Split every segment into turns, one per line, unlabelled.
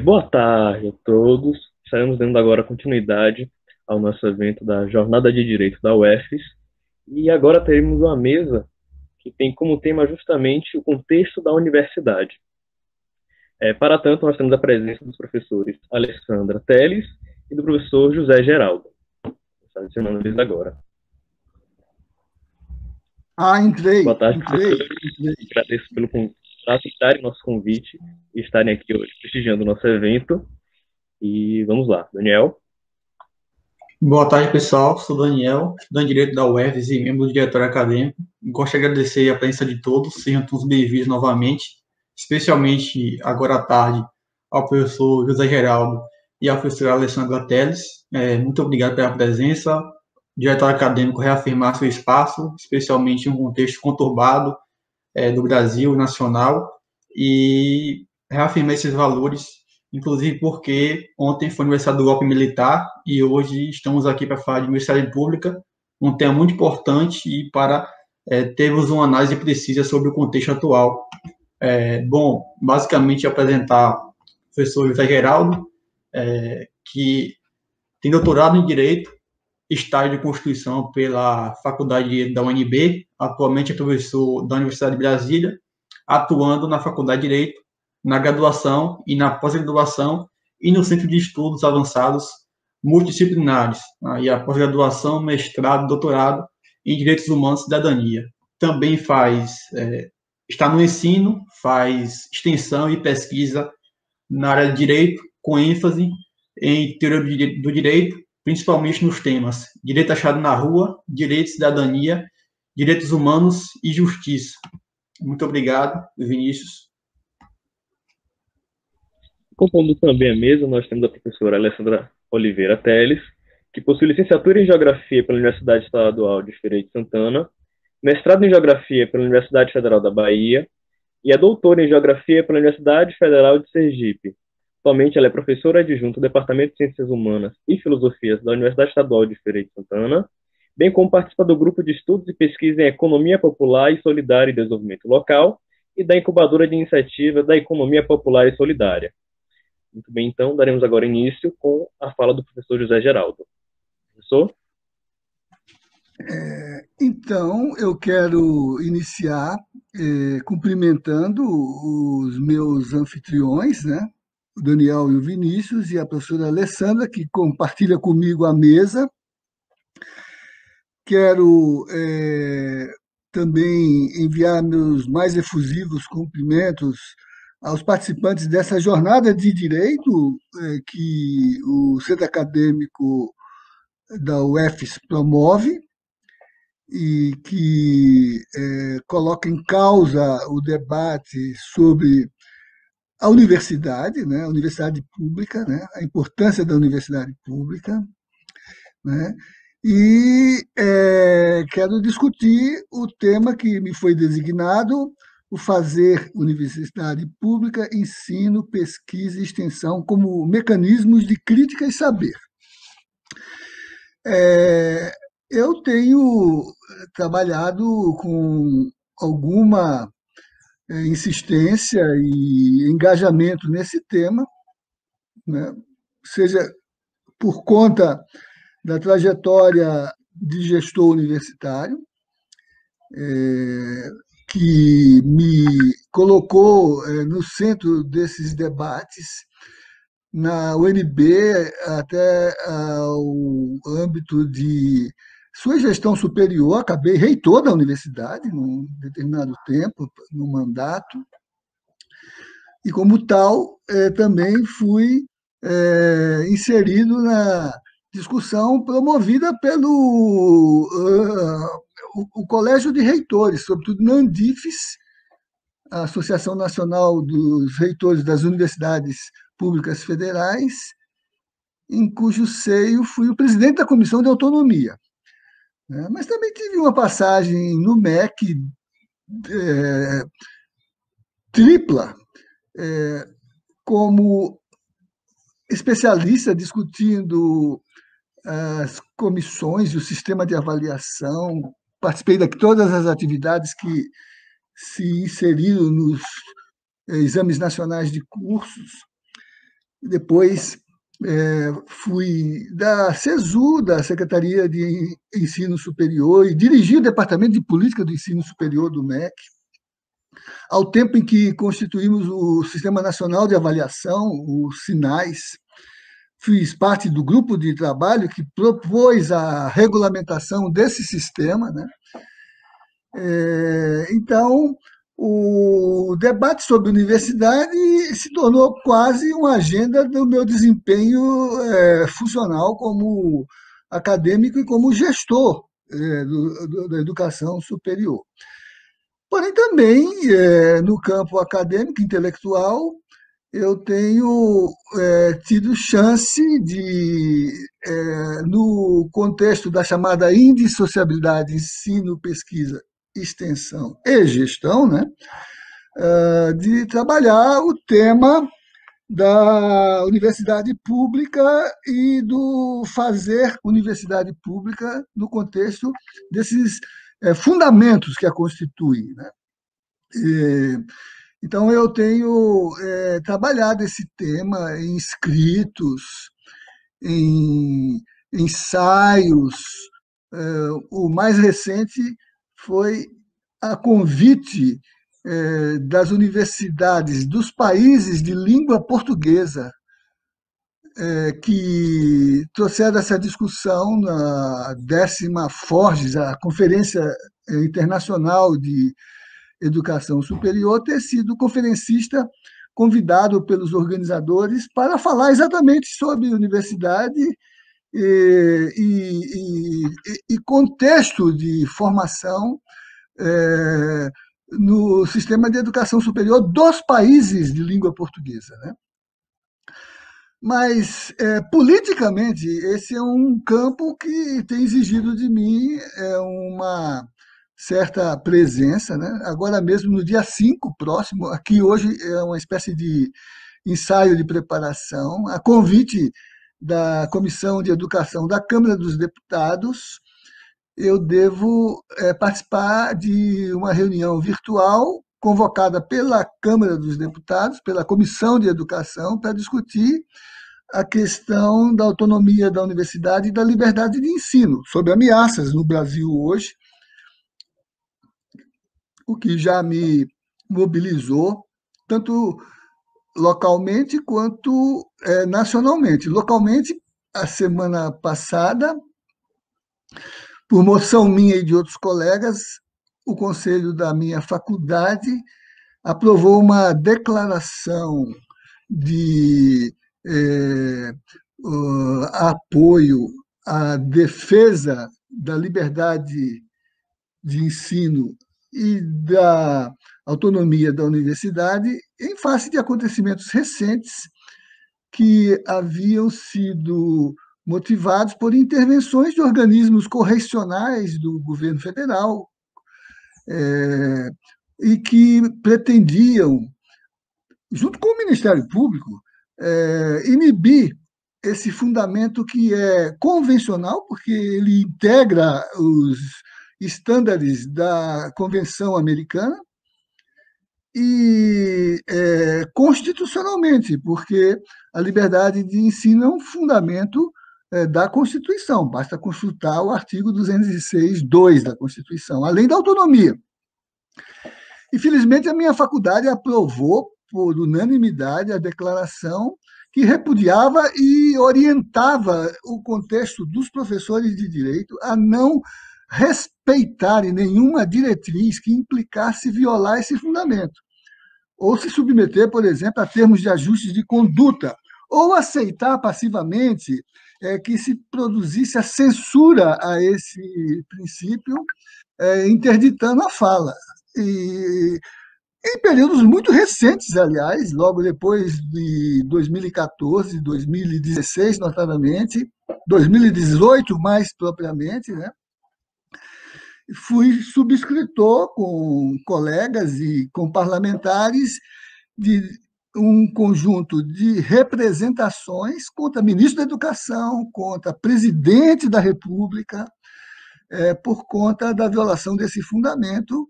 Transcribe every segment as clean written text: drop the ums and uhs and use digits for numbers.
Boa tarde a todos. Estaremos dando agora continuidade ao nosso evento da Jornada de Direito da UFES. E agora teremos uma mesa que tem como tema justamente o contexto da universidade. Para tanto, nós temos a presença dos professores Alessandra Teles e do professor José Geraldo. Estou adicionando eles agora. Boa tarde,
Entrei.
professores. Agradeço pelo aceitarem nosso convite e estarem aqui hoje prestigiando o nosso evento. E vamos lá, Daniel.
Boa tarde, pessoal. Sou Daniel, estudante de Direito da UFES e membro do diretório acadêmico. Gosto de agradecer a presença de todos, sejam todos bem-vindos novamente, especialmente agora à tarde ao professor José Geraldo e à professora Alessandra Teles. Muito obrigado pela presença. O diretório acadêmico reafirmar seu espaço, especialmente em um contexto conturbado do Brasil nacional, e reafirmar esses valores, inclusive porque ontem foi aniversário do golpe militar e hoje estamos aqui para falar de universidade pública, um tema muito importante e para termos uma análise precisa sobre o contexto atual. Bom, basicamente apresentar o professor José Geraldo, que tem doutorado em Direito, estágio de Constituição pela Faculdade de Direito da UNB, atualmente é professor da Universidade de Brasília, atuando na Faculdade de Direito, na graduação e na pós-graduação e no Centro de Estudos Avançados Multidisciplinares, e a pós-graduação, mestrado, doutorado em Direitos Humanos e Cidadania. Também está no ensino, faz extensão e pesquisa na área de Direito, com ênfase em teoria do direito, principalmente nos temas direito achado na rua, direito, cidadania, direitos humanos e justiça. Muito obrigado, Vinícius.
Compondo também a mesa, nós temos a professora Alessandra Oliveira Teles, que possui licenciatura em Geografia pela Universidade Estadual de Feira de Santana, mestrado em Geografia pela Universidade Federal da Bahia e é doutora em Geografia pela Universidade Federal de Sergipe. Atualmente, ela é professora adjunta do Departamento de Ciências Humanas e Filosofias da Universidade Estadual de Feira de Santana, bem como participa do Grupo de Estudos e Pesquisa em Economia Popular e Solidária e Desenvolvimento Local e da Incubadora de Iniciativa da Economia Popular e Solidária. Muito bem, então, daremos agora início com a fala do professor José Geraldo. Professor?
Então, eu quero iniciar cumprimentando os meus anfitriões, né? O Daniel e o Vinícius, e a professora Alessandra, que compartilha comigo a mesa. Quero também enviar meus mais efusivos cumprimentos aos participantes dessa jornada de direito que o Centro Acadêmico da UFES promove e que coloca em causa o debate sobre a universidade, né, a universidade pública, né, a importância da universidade pública, né, e quero discutir o tema que me foi designado, o fazer universidade pública, ensino, pesquisa e extensão como mecanismos de crítica e saber. Eu tenho trabalhado com alguma insistência e engajamento nesse tema, né? Seja por conta da trajetória de gestor universitário, que me colocou no centro desses debates, na UNB até o âmbito de sua gestão superior, acabei reitor da universidade num determinado tempo, no mandato, e como tal também fui inserido na discussão promovida pelo o Colégio de Reitores, sobretudo na Andifes, a Associação Nacional dos Reitores das Universidades Públicas Federais, em cujo seio fui o presidente da Comissão de Autonomia. Mas também tive uma passagem no MEC tripla, como especialista discutindo as comissões e o sistema de avaliação, participei de todas as atividades que se inseriram nos exames nacionais de cursos, Depois fui da CESU, da Secretaria de Ensino Superior, e dirigi o Departamento de Política do Ensino Superior do MEC, ao tempo em que constituímos o Sistema Nacional de Avaliação, o SINAS. Fiz parte do grupo de trabalho que propôs a regulamentação desse sistema, né? Então, o debate sobre universidade se tornou quase uma agenda do meu desempenho funcional como acadêmico e como gestor da educação superior. Porém, também, no campo acadêmico, intelectual, eu tenho tido chance de, no contexto da chamada indissociabilidade ensino, pesquisa, extensão e gestão, né, de trabalhar o tema da universidade pública e do fazer universidade pública no contexto desses fundamentos que a constituem, né? Então, eu tenho trabalhado esse tema em escritos, em ensaios. O mais recente foi a convite das universidades dos países de língua portuguesa, que trouxeram essa discussão na 10ª Forges, a Conferência Internacional de Educação Superior, ter sido conferencista convidado pelos organizadores para falar exatamente sobre universidade e contexto de formação no sistema de educação superior dos países de língua portuguesa, né? Mas, politicamente, esse é um campo que tem exigido de mim uma certa presença, né? Agora mesmo, no dia 5 próximo, aqui hoje é uma espécie de ensaio de preparação, a convite da Comissão de Educação da Câmara dos Deputados, eu devo participar de uma reunião virtual convocada pela Câmara dos Deputados, pela Comissão de Educação, para discutir a questão da autonomia da universidade e da liberdade de ensino, sob ameaças no Brasil hoje, o que já me mobilizou, tanto localmente quanto nacionalmente. Localmente, a semana passada, por moção minha e de outros colegas, o conselho da minha faculdade aprovou uma declaração de apoio à defesa da liberdade de ensino e da autonomia da universidade em face de acontecimentos recentes que haviam sido motivados por intervenções de organismos correcionais do governo federal e que pretendiam, junto com o Ministério Público, inibir esse fundamento que é convencional, porque ele integra os estándares da Convenção Americana, e constitucionalmente, porque a liberdade de ensino é um fundamento da Constituição, basta consultar o artigo 206(2) da Constituição, além da autonomia. Infelizmente, a minha faculdade aprovou, por unanimidade, a declaração que repudiava e orientava o contexto dos professores de direito a não respeitarem nenhuma diretriz que implicasse violar esse fundamento, ou se submeter, por exemplo, a termos de ajustes de conduta, ou aceitar passivamente que se produzisse a censura a esse princípio, interditando a fala. E em períodos muito recentes, aliás, logo depois de 2014, 2016, notadamente, 2018 mais propriamente, né? Fui subscritor com colegas e com parlamentares de um conjunto de representações contra ministro da Educação, contra presidente da República, por conta da violação desse fundamento,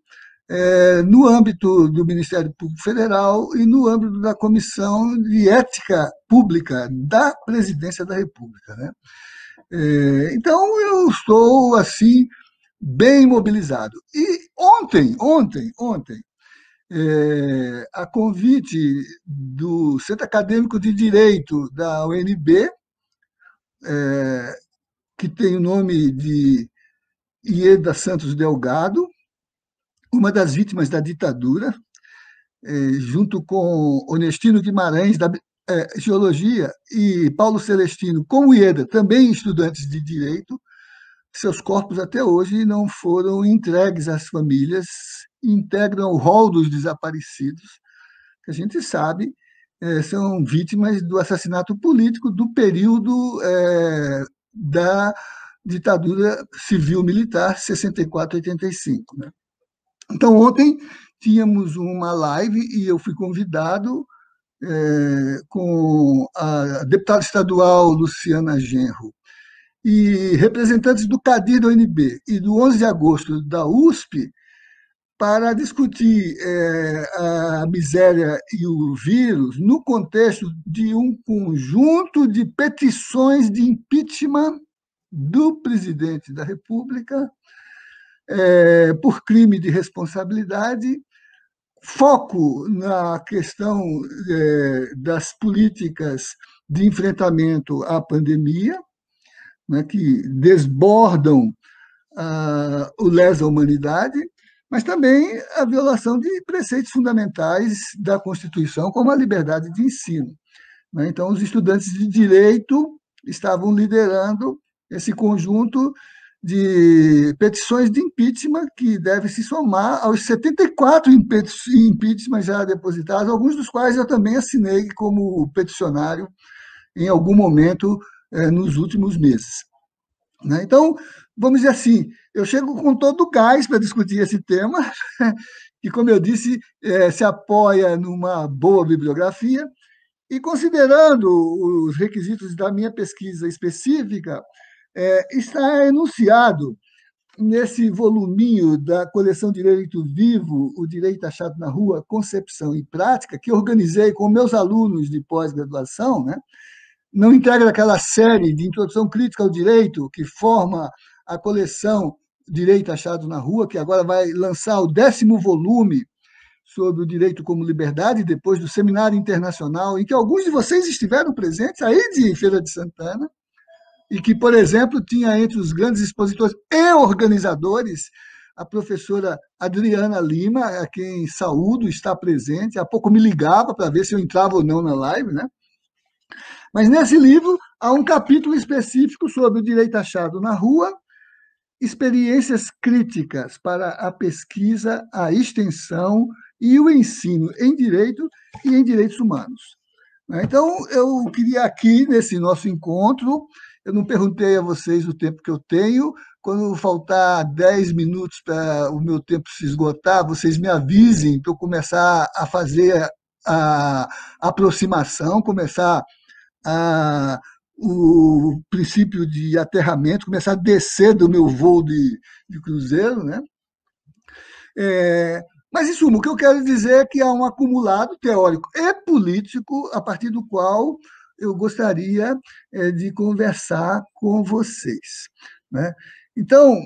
no âmbito do Ministério Público Federal e no âmbito da Comissão de Ética Pública da Presidência da República, né? Então, eu estou, assim, bem mobilizado. E ontem, a convite do Centro Acadêmico de Direito da UNB, que tem o nome de Ieda Santos Delgado, uma das vítimas da ditadura, junto com Onestino Guimarães, da Geologia, e Paulo Celestino, como Ieda, também estudantes de Direito. Seus corpos até hoje não foram entregues às famílias, integram o rol dos desaparecidos, que a gente sabe são vítimas do assassinato político do período da ditadura civil-militar 64-85. Né? Então, ontem tínhamos uma live e eu fui convidado com a deputada estadual Luciana Genro e representantes do CADIR da UNB e do 11 de agosto da USP para discutir a miséria e o vírus no contexto de um conjunto de petições de impeachment do presidente da República por crime de responsabilidade, foco na questão das políticas de enfrentamento à pandemia, né, que desbordam o lesa humanidade, mas também a violação de preceitos fundamentais da Constituição, como a liberdade de ensino. Né? Então, os estudantes de direito estavam liderando esse conjunto de petições de impeachment que deve se somar aos 74 impeachments já depositados, alguns dos quais eu também assinei como peticionário em algum momento nos últimos meses. Né? Então, vamos dizer assim, eu chego com todo o gás para discutir esse tema, que, como eu disse, se apoia numa boa bibliografia, e considerando os requisitos da minha pesquisa específica, está enunciado nesse voluminho da coleção Direito Vivo, O Direito Achado na Rua, Concepção e Prática, que organizei com meus alunos de pós-graduação, né? Não integra aquela série de introdução crítica ao direito que forma a coleção Direito Achado na Rua, que agora vai lançar o 10º volume sobre o direito como liberdade, depois do Seminário Internacional, em que alguns de vocês estiveram presentes, aí de Feira de Santana, e que, por exemplo, tinha entre os grandes expositores e organizadores a professora Adriana Lima, a quem saúdo, está presente. Há pouco me ligava para ver se eu entrava ou não na live, né? Mas nesse livro há um capítulo específico sobre o direito achado na rua, experiências críticas para a pesquisa, a extensão e o ensino em direito e em direitos humanos. Então, eu queria aqui, nesse nosso encontro, eu não perguntei a vocês o tempo que eu tenho, quando faltar 10 minutos para o meu tempo se esgotar, vocês me avisem para eu começar a fazer a aproximação, começar o princípio de aterramento, começar a descer do meu voo de cruzeiro, né? Mas, em suma, o que eu quero dizer é que há um acumulado teórico e político a partir do qual eu gostaria de conversar com vocês. Né? Então,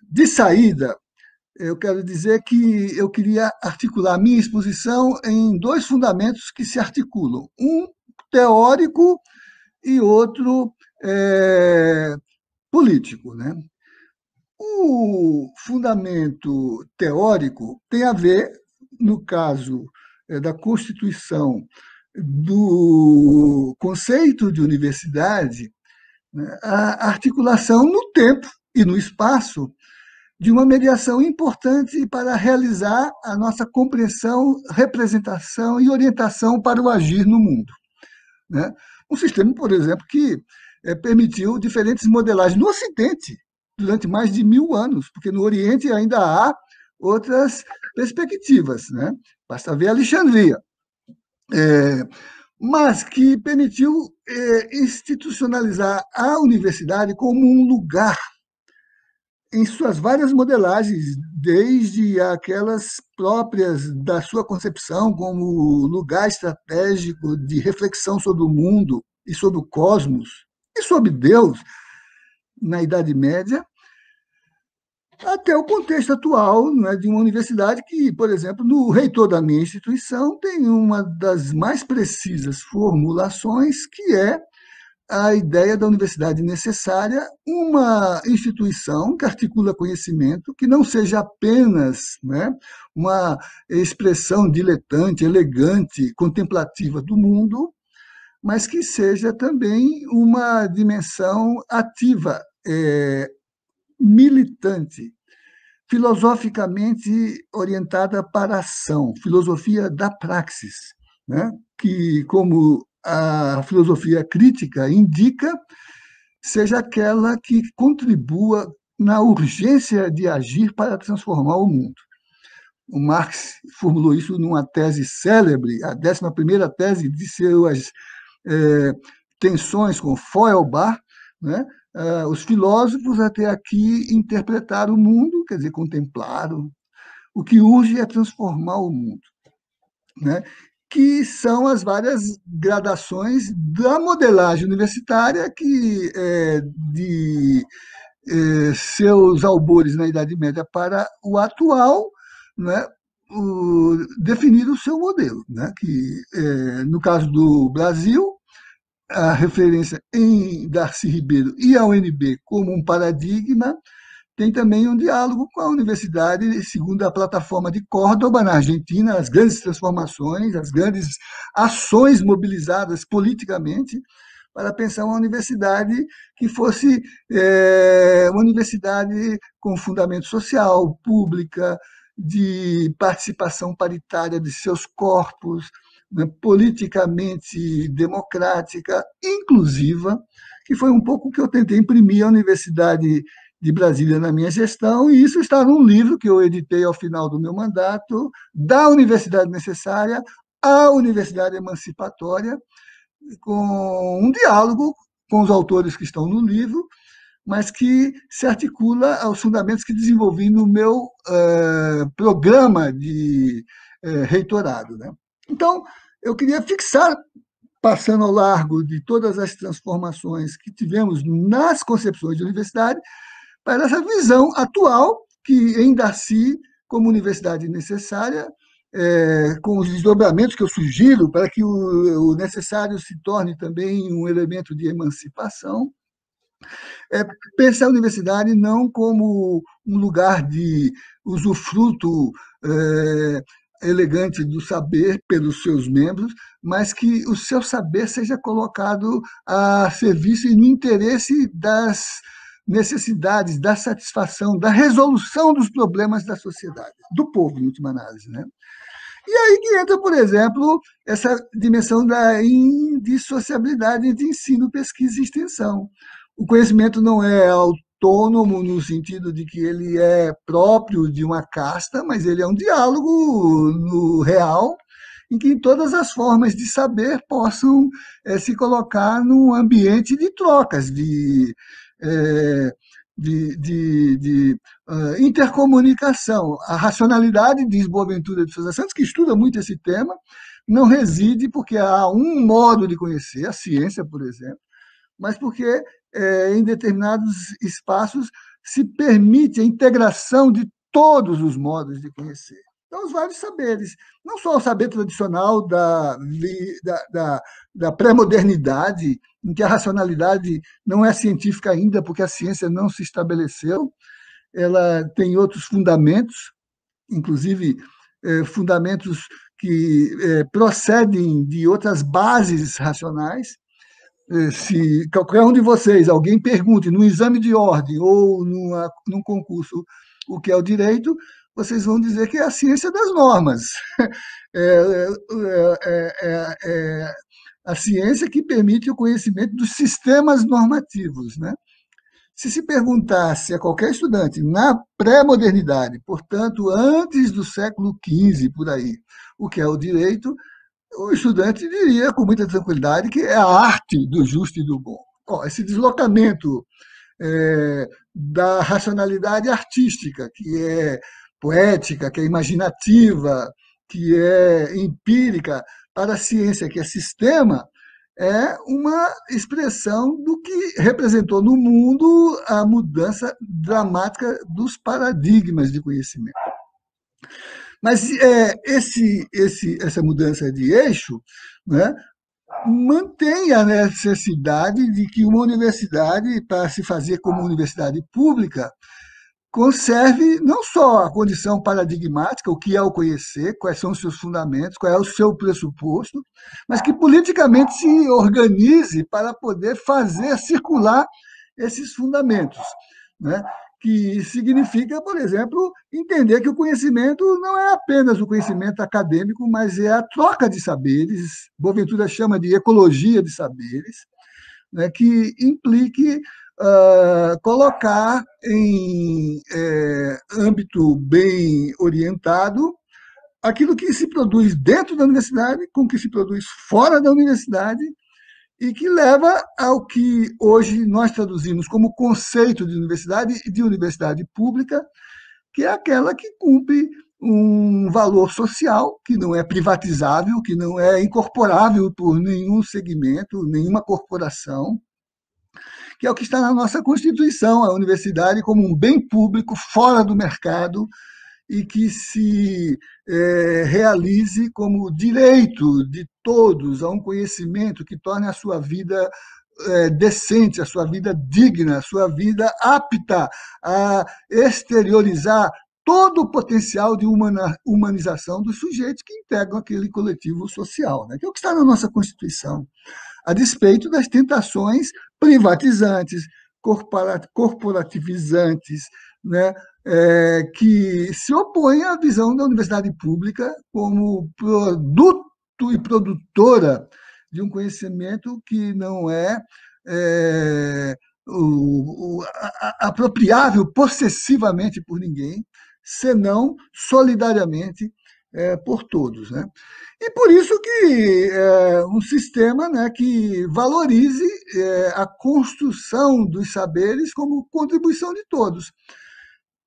de saída, eu quero dizer que eu queria articular minha exposição em 2 fundamentos que se articulam, um teórico e outro político. Né? O fundamento teórico tem a ver, no caso da constituição do conceito de universidade, né, a articulação no tempo e no espaço de uma mediação importante para realizar a nossa compreensão, representação e orientação para o agir no mundo. Né? Um sistema, por exemplo, que permitiu diferentes modelagens no Ocidente durante mais de 1000 anos, porque no Oriente ainda há outras perspectivas. Né? Basta ver Alexandria. Mas que permitiu institucionalizar a universidade como um lugar em suas várias modelagens, desde aquelas próprias da sua concepção como lugar estratégico de reflexão sobre o mundo e sobre o cosmos e sobre Deus na Idade Média, até o contexto atual, né, de uma universidade que, por exemplo, no reitor da minha instituição tem uma das mais precisas formulações, que é a ideia da universidade necessária, uma instituição que articula conhecimento, que não seja apenas, né, uma expressão diletante, elegante, contemplativa do mundo, mas que seja também uma dimensão ativa, militante, filosoficamente orientada para a ação, filosofia da praxis, né? Que, como a filosofia crítica indica, seja aquela que contribua na urgência de agir para transformar o mundo. O Marx formulou isso numa tese célebre, a 11ª tese de suas tensões com Feuerbach, né? Os filósofos até aqui interpretaram o mundo, quer dizer, contemplaram. O que urge é transformar o mundo, né? Que são as várias gradações da modelagem universitária que, de seus albores na Idade Média para o atual, né, definir o seu modelo, né? Que, no caso do Brasil, a referência em Darcy Ribeiro e a UNB como um paradigma, tem também um diálogo com a universidade, segundo a plataforma de Córdoba, na Argentina, as grandes transformações, as grandes ações mobilizadas politicamente para pensar uma universidade que fosse uma universidade com fundamento social, pública, de participação paritária de seus corpos, né, politicamente democrática, inclusiva, que foi um pouco o que eu tentei imprimir à Universidade de Brasília na minha gestão, e isso está num livro que eu editei ao final do meu mandato, Da Universidade Necessária à Universidade Emancipatória, com um diálogo com os autores que estão no livro, mas que se articula aos fundamentos que desenvolvi no meu programa de reitorado, né? Então, eu queria fixar, passando ao largo de todas as transformações que tivemos nas concepções de universidade, para essa visão atual, que em Darcy, como universidade necessária, com os desdobramentos que eu sugiro para que o necessário se torne também um elemento de emancipação, pensar a universidade não como um lugar de usufruto elegante do saber pelos seus membros, mas que o seu saber seja colocado a serviço e no interesse das necessidades, da satisfação, da resolução dos problemas da sociedade, do povo, em última análise, né? E aí que entra, por exemplo, essa dimensão da indissociabilidade entre ensino, pesquisa e extensão. O conhecimento não é autônomo no sentido de que ele é próprio de uma casta, mas ele é um diálogo no real, em que todas as formas de saber possam se colocar num ambiente de trocas, de intercomunicação. A racionalidade, diz Boaventura de Sousa Santos, que estuda muito esse tema, não reside porque há um modo de conhecer, a ciência, por exemplo, mas porque em determinados espaços se permite a integração de todos os modos de conhecer. Então, os vários saberes, não só o saber tradicional da pré-modernidade, em que a racionalidade não é científica ainda, porque a ciência não se estabeleceu, ela tem outros fundamentos, inclusive fundamentos que procedem de outras bases racionais. Se qualquer um de vocês, alguém pergunte num exame de ordem ou num concurso o que é o direito, vocês vão dizer que é a ciência das normas. A ciência que permite o conhecimento dos sistemas normativos, né? Se perguntasse a qualquer estudante na pré-modernidade, portanto, antes do século XV, por aí, o que é o direito, o estudante diria com muita tranquilidade que é a arte do justo e do bom. Esse deslocamento da racionalidade artística, que é poética, que é imaginativa, que é empírica, para a ciência, que é sistema, é uma expressão do que representou no mundo a mudança dramática dos paradigmas de conhecimento. Mas essa mudança de eixo, né, mantém a necessidade de que uma universidade, para se fazer como universidade pública, conserve não só a condição paradigmática, o que é o conhecer, quais são os seus fundamentos, qual é o seu pressuposto, mas que politicamente se organize para poder fazer circular esses fundamentos, né? Que significa, por exemplo, entender que o conhecimento não é apenas o conhecimento acadêmico, mas é a troca de saberes, Boaventura chama de ecologia de saberes, né, que implique colocar em âmbito bem orientado aquilo que se produz dentro da universidade com o que se produz fora da universidade e que leva ao que hoje nós traduzimos como conceito de universidade pública, que é aquela que cumpre um valor social que não é privatizável, que não é incorporável por nenhum segmento, nenhuma corporação, que é o que está na nossa Constituição, a universidade como um bem público fora do mercado e que se realize como direito de todos a um conhecimento que torne a sua vida decente, a sua vida digna, a sua vida apta a exteriorizar todo o potencial de humanização dos sujeitos que integram aquele coletivo social, né? Que é o que está na nossa Constituição, a despeito das tentações privatizantes, corporativizantes, né, que se opõem à visão da universidade pública como produto e produtora de um conhecimento que não é apropriável possessivamente por ninguém, senão solidariamente por todos, né? E por isso que um sistema, né, que valorize a construção dos saberes como contribuição de todos.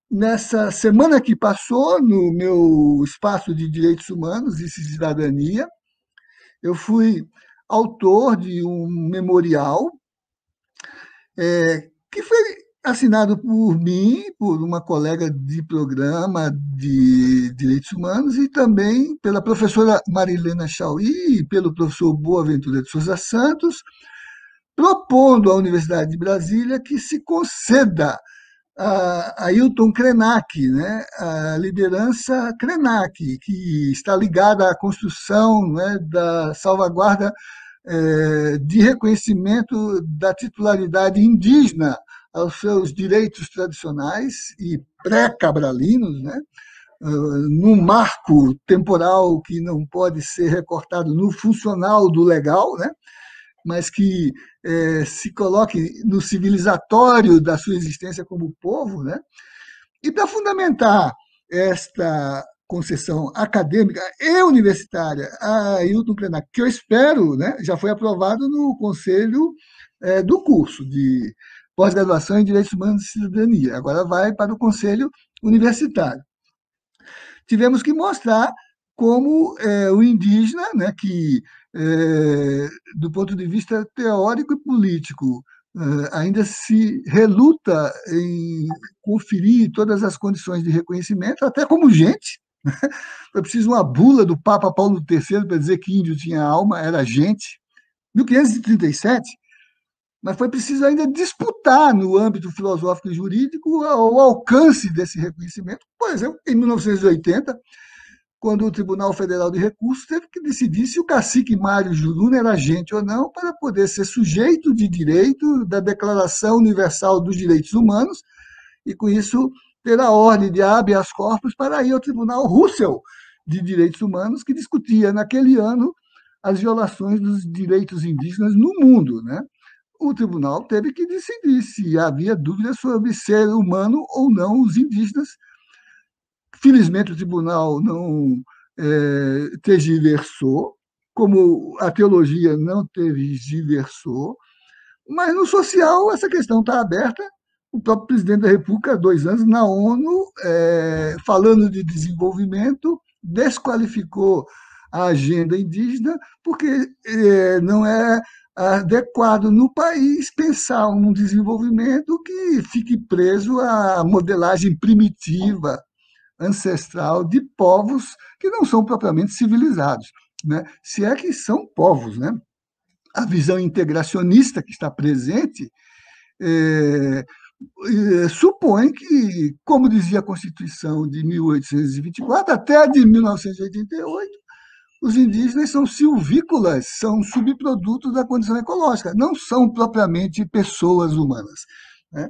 Nessa semana que passou, no meu espaço de direitos humanos e cidadania, eu fui autor de um memorial que foi assinado por mim, por uma colega de programa de direitos humanos e também pela professora Marilena Chauí e pelo professor Boaventura de Souza Santos, propondo à Universidade de Brasília que se conceda a Ailton Krenak, né, a liderança Krenak, que está ligada à construção, né, da salvaguarda de reconhecimento da titularidade indígena aos seus direitos tradicionais e pré-cabralinos, né, num marco temporal que não pode ser recortado no funcional do legal, né, mas que se coloque no civilizatório da sua existência como povo, né? E para fundamentar esta concessão acadêmica e universitária a Ailton Krenak, que eu espero, né, já foi aprovado no conselho do curso de pós-graduação em Direitos Humanos e Cidadania, agora vai para o conselho universitário. Tivemos que mostrar como o indígena, né, que, do ponto de vista teórico e político, ainda se reluta em conferir todas as condições de reconhecimento, até como gente. Foi preciso uma bula do Papa Paulo III para dizer que índio tinha alma, era gente, 1537, mas foi preciso ainda disputar no âmbito filosófico e jurídico o alcance desse reconhecimento. Por exemplo, em 1980, quando o Tribunal Federal de Recursos teve que decidir se o cacique Mário Juruna era gente ou não para poder ser sujeito de direito da Declaração Universal dos Direitos Humanos e, com isso, ter a ordem de habeas corpus para ir ao Tribunal Russell de Direitos Humanos, que discutia, naquele ano, as violações dos direitos indígenas no mundo, né? O tribunal teve que decidir se havia dúvida sobre ser humano ou não os indígenas. Felizmente, o tribunal não tergiversou, como a teologia não tergiversou, mas no social essa questão está aberta o próprio presidente da República, há 2 anos, na ONU, falando de desenvolvimento, desqualificou a agenda indígena, porque não é adequado no país pensar um desenvolvimento que fique preso à modelagem primitiva, ancestral, de povos que não são propriamente civilizados, né? Se é que são povos, né? A visão integracionista que está presente supõe que, como dizia a Constituição de 1824, até a de 1988, os indígenas são silvícolas, são subprodutos da condição ecológica, não são propriamente pessoas humanas, né?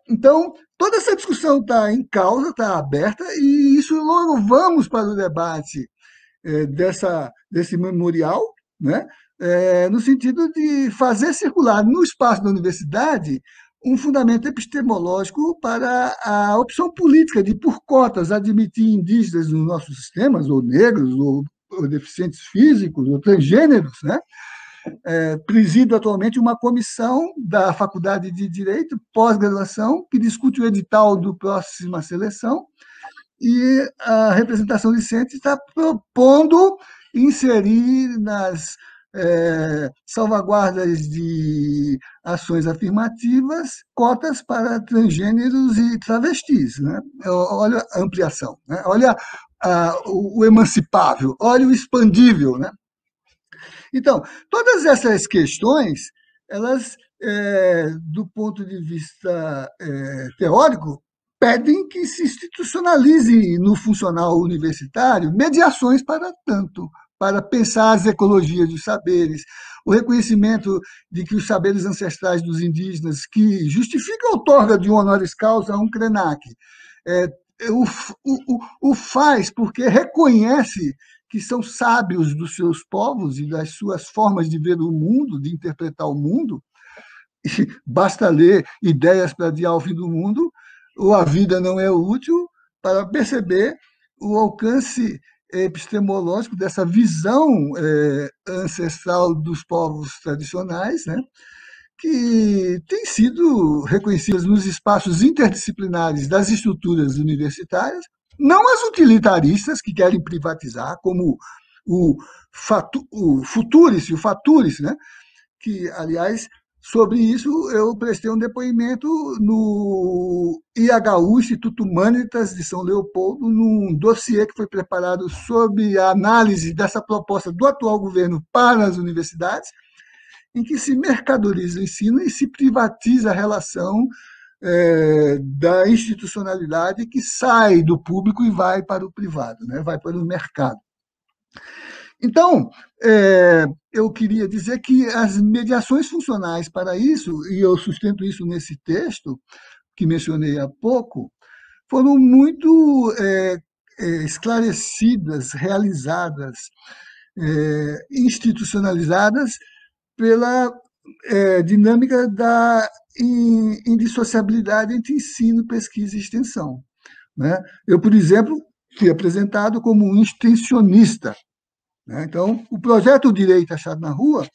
Então, toda essa discussão está em causa, está aberta, e isso logo vamos para o debate desse memorial, né? No sentido de fazer circular no espaço da universidade um fundamento epistemológico para a opção política de, por cotas, admitir indígenas nos nossos sistemas, ou negros, ou deficientes físicos, ou transgêneros, né? Presido atualmente uma comissão da Faculdade de Direito, pós-graduação, que discute o edital do próxima seleção, e a representação discente está propondo inserir nas salvaguardas de ações afirmativas cotas para transgêneros e travestis, né? Olha a ampliação, né? Olha o emancipável, olha o expandível, né? Então, todas essas questões, elas, do ponto de vista teórico, pedem que se institucionalize no funcional universitário mediações para tanto, para pensar as ecologias dos saberes, o reconhecimento de que os saberes ancestrais dos indígenas, que justificam a outorga de um honoris causa a um CRENAC, o faz porque reconhece que são sábios dos seus povos e das suas formas de ver o mundo, de interpretar o mundo. E basta ler Ideias para Adiar o Fim do Mundo, ou A Vida Não é Útil, para perceber o alcance epistemológico dessa visão ancestral dos povos tradicionais, né, que tem sido reconhecidas nos espaços interdisciplinares das estruturas universitárias, não as utilitaristas que querem privatizar, como o Futuris e o Faturis, né, que, aliás, sobre isso eu prestei um depoimento no IHU, Instituto Humanitas de São Leopoldo, num dossiê que foi preparado sob a análise dessa proposta do atual governo para as universidades, em que se mercadoriza o ensino e se privatiza a relação da institucionalidade que sai do público e vai para o privado, né? Vai para o mercado. Então, eu queria dizer que as mediações funcionais para isso, e eu sustento isso nesse texto que mencionei há pouco, foram muito esclarecidas, realizadas, institucionalizadas pela dinâmica da indissociabilidade entre ensino, pesquisa e extensão, né? Eu, por exemplo, fui apresentado como um extensionista, né? Então, o projeto Direito Achado na Rua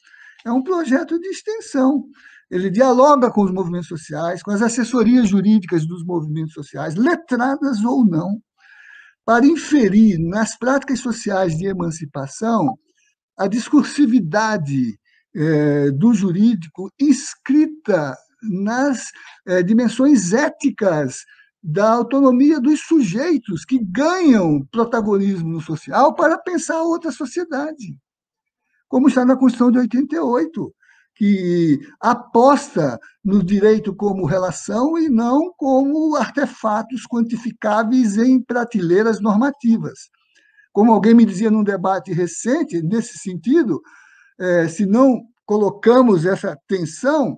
é um projeto de extensão. Ele dialoga com os movimentos sociais, com as assessorias jurídicas dos movimentos sociais, letradas ou não, para inferir nas práticas sociais de emancipação a discursividade do jurídico inscrita nas dimensões éticas da autonomia dos sujeitos que ganham protagonismo no social para pensar outra sociedade, como está na Constituição de 88, que aposta no direito como relação e não como artefatos quantificáveis em prateleiras normativas. Como alguém me dizia num debate recente, nesse sentido, se não colocamos essa tensão,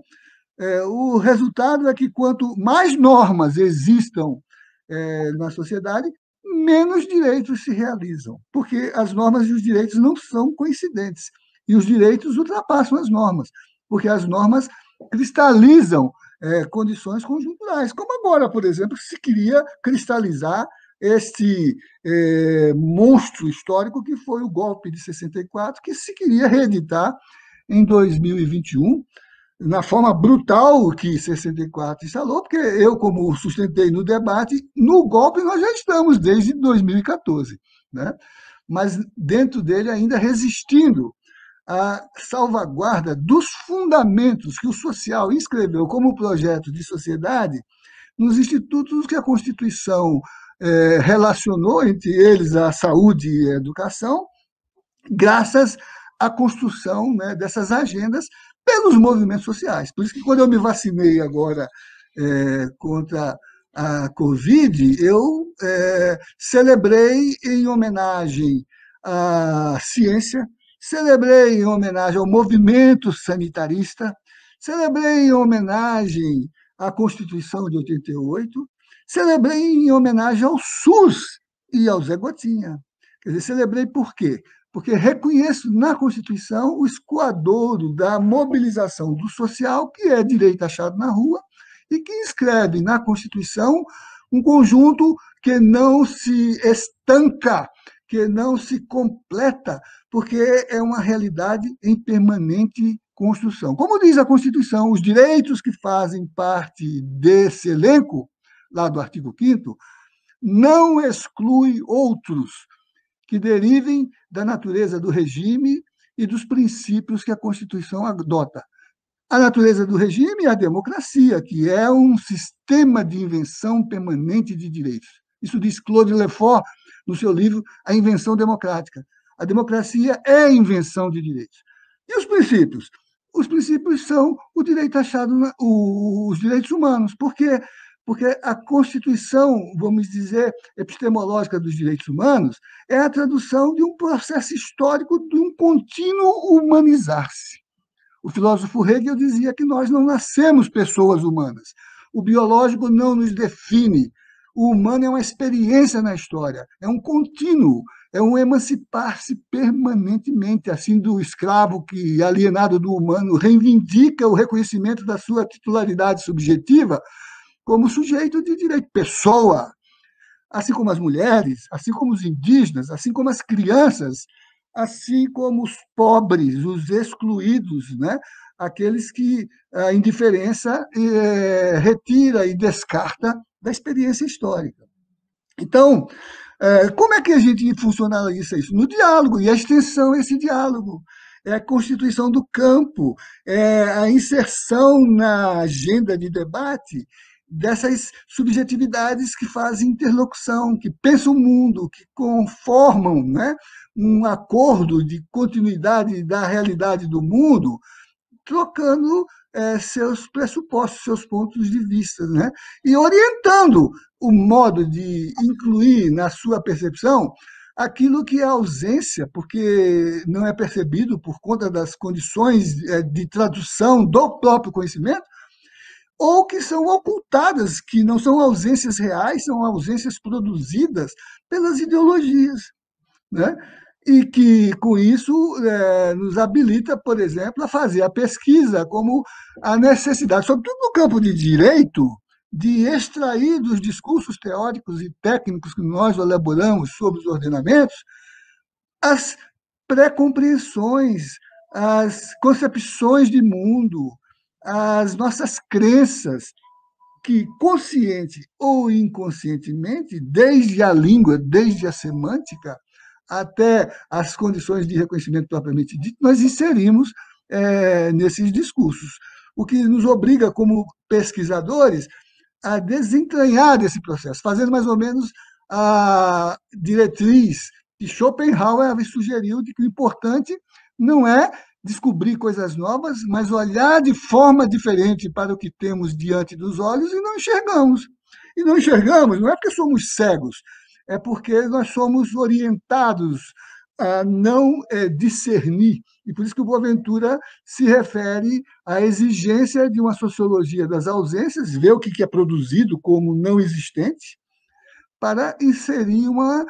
o resultado é que quanto mais normas existam na sociedade, menos direitos se realizam, porque as normas e os direitos não são coincidentes, e os direitos ultrapassam as normas, porque as normas cristalizam condições conjunturais, como agora, por exemplo, se queria cristalizar este monstro histórico que foi o golpe de 64, que se queria reeditar em 2021, na forma brutal que 64 instalou, porque eu, como sustentei no debate, no golpe nós já estamos desde 2014, né? Mas dentro dele ainda resistindo à salvaguarda dos fundamentos que o social inscreveu como projeto de sociedade nos institutos que a Constituição relacionou, entre eles a saúde e a educação, graças à construção, né, dessas agendas pelos movimentos sociais. Por isso que quando eu me vacinei agora contra a Covid, eu celebrei em homenagem à ciência, celebrei em homenagem ao movimento sanitarista, celebrei em homenagem à Constituição de 88, celebrei em homenagem ao SUS e ao Zé Gotinha. Quer dizer, celebrei por quê? Porque reconheço na Constituição o escoadouro da mobilização do social, que é direito achado na rua, e que inscreve na Constituição um conjunto que não se estanca, que não se completa, porque é uma realidade em permanente construção. Como diz a Constituição, os direitos que fazem parte desse elenco, lá do artigo 5º, não exclui outros que derivem da natureza do regime e dos princípios que a Constituição adota. A natureza do regime é a democracia, que é um sistema de invenção permanente de direitos. Isso diz Claude Lefort no seu livro A Invenção Democrática. A democracia é a invenção de direitos. E os princípios? Os princípios são o direito achado, os direitos humanos. Por quê? Porque a Constituição, vamos dizer, epistemológica dos direitos humanos, é a tradução de um processo histórico de um contínuo humanizar-se. O filósofo Hegel dizia que nós não nascemos pessoas humanas. O biológico não nos define. O humano é uma experiência na história, é um contínuo, é um emancipar-se permanentemente, assim do escravo que, alienado do humano, reivindica o reconhecimento da sua titularidade subjetiva como sujeito de direito, pessoa, assim como as mulheres, assim como os indígenas, assim como as crianças, assim como os pobres, os excluídos, né? Aqueles que a indiferença retira e descarta da experiência histórica. Então, como é que a gente funcionaliza isso? No diálogo, e a extensão é esse diálogo. É a constituição do campo, é a inserção na agenda de debate dessas subjetividades que fazem interlocução, que pensam o mundo, que conformam, né, um acordo de continuidade da realidade do mundo, trocando seus pressupostos, seus pontos de vista, né, e orientando o modo de incluir na sua percepção aquilo que é ausência, porque não é percebido por conta das condições de tradução do próprio conhecimento, ou que são ocultadas, que não são ausências reais, são ausências produzidas pelas ideologias, né? E que, com isso, nos habilita, por exemplo, a fazer a pesquisa, como a necessidade, sobretudo no campo de direito, de extrair dos discursos teóricos e técnicos que nós elaboramos sobre os ordenamentos as pré-compreensões, as concepções de mundo, as nossas crenças, que consciente ou inconscientemente, desde a língua, desde a semântica, até as condições de reconhecimento propriamente dito, nós inserimos nesses discursos, o que nos obriga, como pesquisadores, a desentranhar desse processo, fazendo mais ou menos a diretriz que Schopenhauer sugeriu de que o importante não é descobrir coisas novas, mas olhar de forma diferente para o que temos diante dos olhos e não enxergamos. E não enxergamos não é porque somos cegos, é porque nós somos orientados a não discernir. E por isso que o Boaventura se refere à exigência de uma sociologia das ausências, ver o que é produzido como não existente, para inserir uma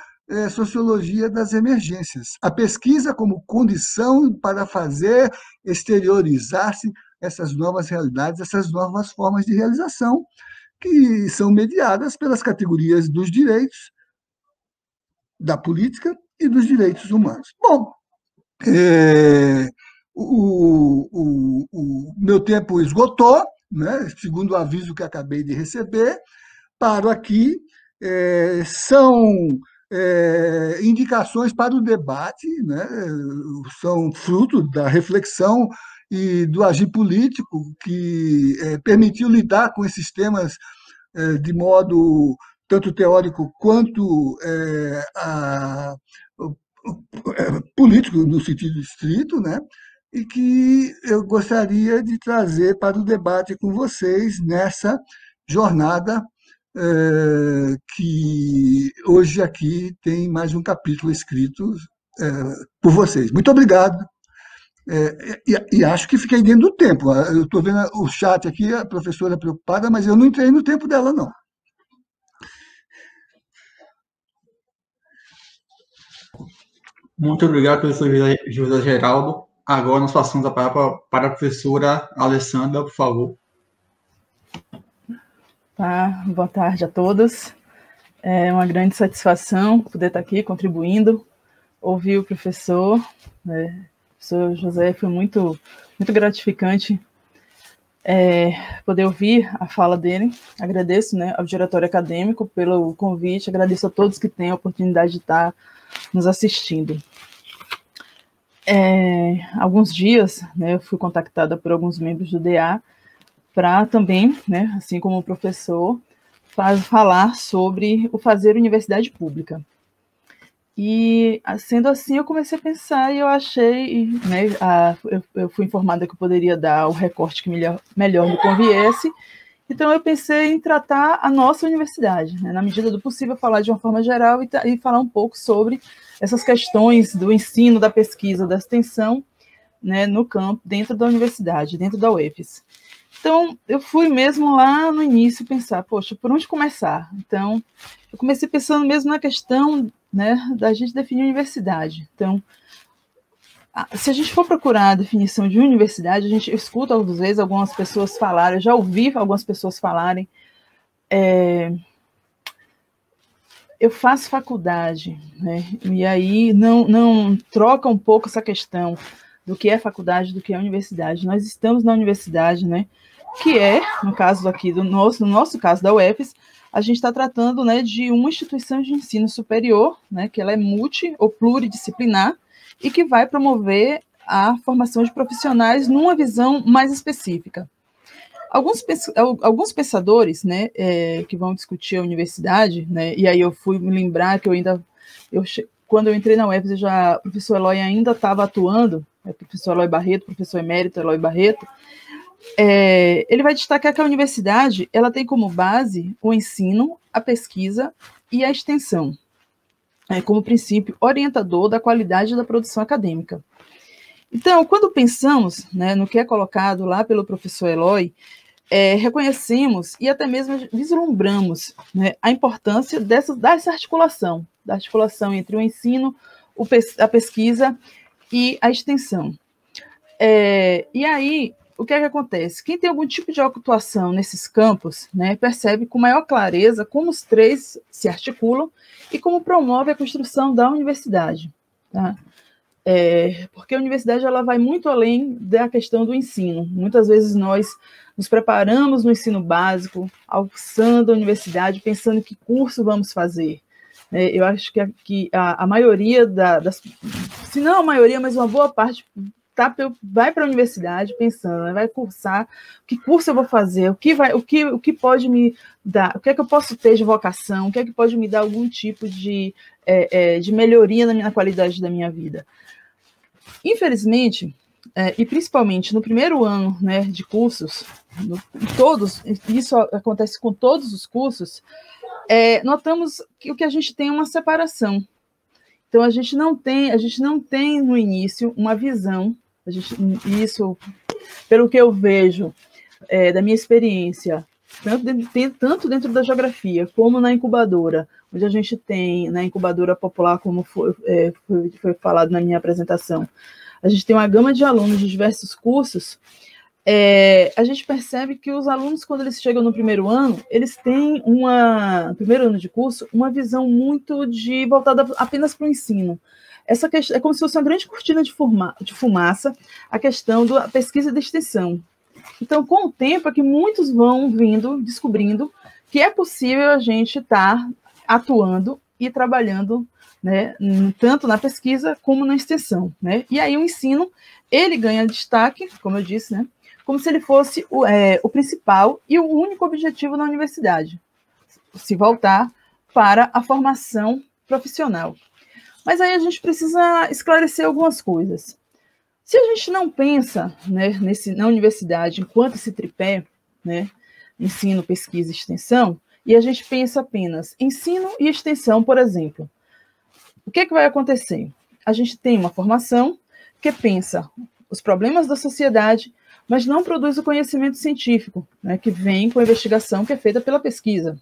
sociologia das emergências. A pesquisa como condição para fazer exteriorizar-se essas novas realidades, essas novas formas de realização, que são mediadas pelas categorias dos direitos, da política e dos direitos humanos. Bom, o meu tempo esgotou, né, segundo o aviso que acabei de receber. Paro aqui. São indicações para o debate, né, são fruto da reflexão e do agir político que permitiu lidar com esses temas de modo tanto teórico quanto político, no sentido estrito, né? E que eu gostaria de trazer para o debate com vocês nessa jornada que hoje aqui tem mais um capítulo escrito por vocês. Muito obrigado. E acho que fiquei dentro do tempo. Eu estou vendo o chat aqui, a professora preocupada, mas eu não entrei no tempo dela, não.
Muito obrigado, professor José Geraldo. Agora nós passamos a palavra para a professora Alessandra, por favor.
Tá, boa tarde a todos. É uma grande satisfação poder estar aqui contribuindo, ouvir o professor. O professor José, foi muito gratificante poder ouvir a fala dele. Agradeço, né, ao diretório acadêmico pelo convite, agradeço a todos que têm a oportunidade de estar nos assistindo. Alguns dias, né, eu fui contactada por alguns membros do DA para também, né, assim como o professor, falar sobre o fazer universidade pública. E, sendo assim, eu comecei a pensar e eu achei, né, eu fui informada que eu poderia dar o recorte que melhor me conviesse, então eu pensei em tratar a nossa universidade, né, na medida do possível, falar de uma forma geral e falar um pouco sobre essas questões do ensino, da pesquisa, da extensão, né, no campo, dentro da universidade, dentro da UFES. Então, eu fui mesmo lá no início pensar, poxa, por onde começar? Então, eu comecei pensando mesmo na questão, né, da gente definir universidade. Então, se a gente for procurar a definição de universidade, a gente escuta às vezes algumas pessoas falarem, eu já ouvi algumas pessoas falarem, eu faço faculdade, né, e aí não troca um pouco essa questão do que é faculdade, do que é universidade. Nós estamos na universidade, né, que é, no caso aqui no nosso caso da UFES, a gente está tratando, né, de uma instituição de ensino superior, né, que ela é multi ou pluridisciplinar e que vai promover a formação de profissionais numa visão mais específica. Alguns pensadores, né, que vão discutir a universidade, né, e aí eu fui me lembrar que quando eu entrei na UFES, o professor Eloy ainda estava atuando, professor Eloy Barreto, professor emérito Eloy Barreto, ele vai destacar que a universidade ela tem como base o ensino, a pesquisa e a extensão, como princípio orientador da qualidade da produção acadêmica. Então, quando pensamos, né, no que é colocado lá pelo professor Eloy, reconhecemos e até mesmo vislumbramos, né, a importância dessa articulação, da articulação entre o ensino, a pesquisa e a extensão. E aí, o que é que acontece? Quem tem algum tipo de atuação nesses campos, né, percebe com maior clareza como os três se articulam e como promove a construção da universidade. Tá? Porque a universidade ela vai muito além da questão do ensino. Muitas vezes nós nos preparamos no ensino básico, alçando a universidade, pensando que curso vamos fazer. Eu acho que a maioria se não a maioria, mas uma boa parte vai para a universidade pensando, né, vai cursar, que curso eu vou fazer, o que pode me dar, o que é que eu posso ter de vocação, o que é que pode me dar algum tipo de melhoria na qualidade da minha vida. Infelizmente, e principalmente no primeiro ano, né, de cursos, isso acontece com todos os cursos, notamos que a gente tem uma separação. Então, a gente não tem no início uma visão, isso, pelo que eu vejo da minha experiência, tanto dentro da geografia como na incubadora, onde a gente tem, na incubadora popular, como foi falado na minha apresentação, a gente tem uma gama de alunos de diversos cursos, a gente percebe que os alunos, quando eles chegam no primeiro ano, eles têm no primeiro ano de curso, uma visão muito voltada apenas para o ensino. Essa questão é como se fosse uma grande cortina de fumaça, a questão da pesquisa e da extensão. Então, com o tempo, é que muitos vão descobrindo que é possível a gente estar atuando e trabalhando, né, tanto na pesquisa como na extensão, né? E aí o ensino, ele ganha destaque, como eu disse, né, como se ele fosse o principal e o único objetivo da universidade, se voltar para a formação profissional. Mas aí a gente precisa esclarecer algumas coisas. Se a gente não pensa, né, na universidade enquanto esse tripé, né, ensino, pesquisa e extensão, e a gente pensa apenas ensino e extensão, por exemplo, o que vai acontecer? A gente tem uma formação que pensa os problemas da sociedade, mas não produz o conhecimento científico, né, que vem com a investigação que é feita pela pesquisa.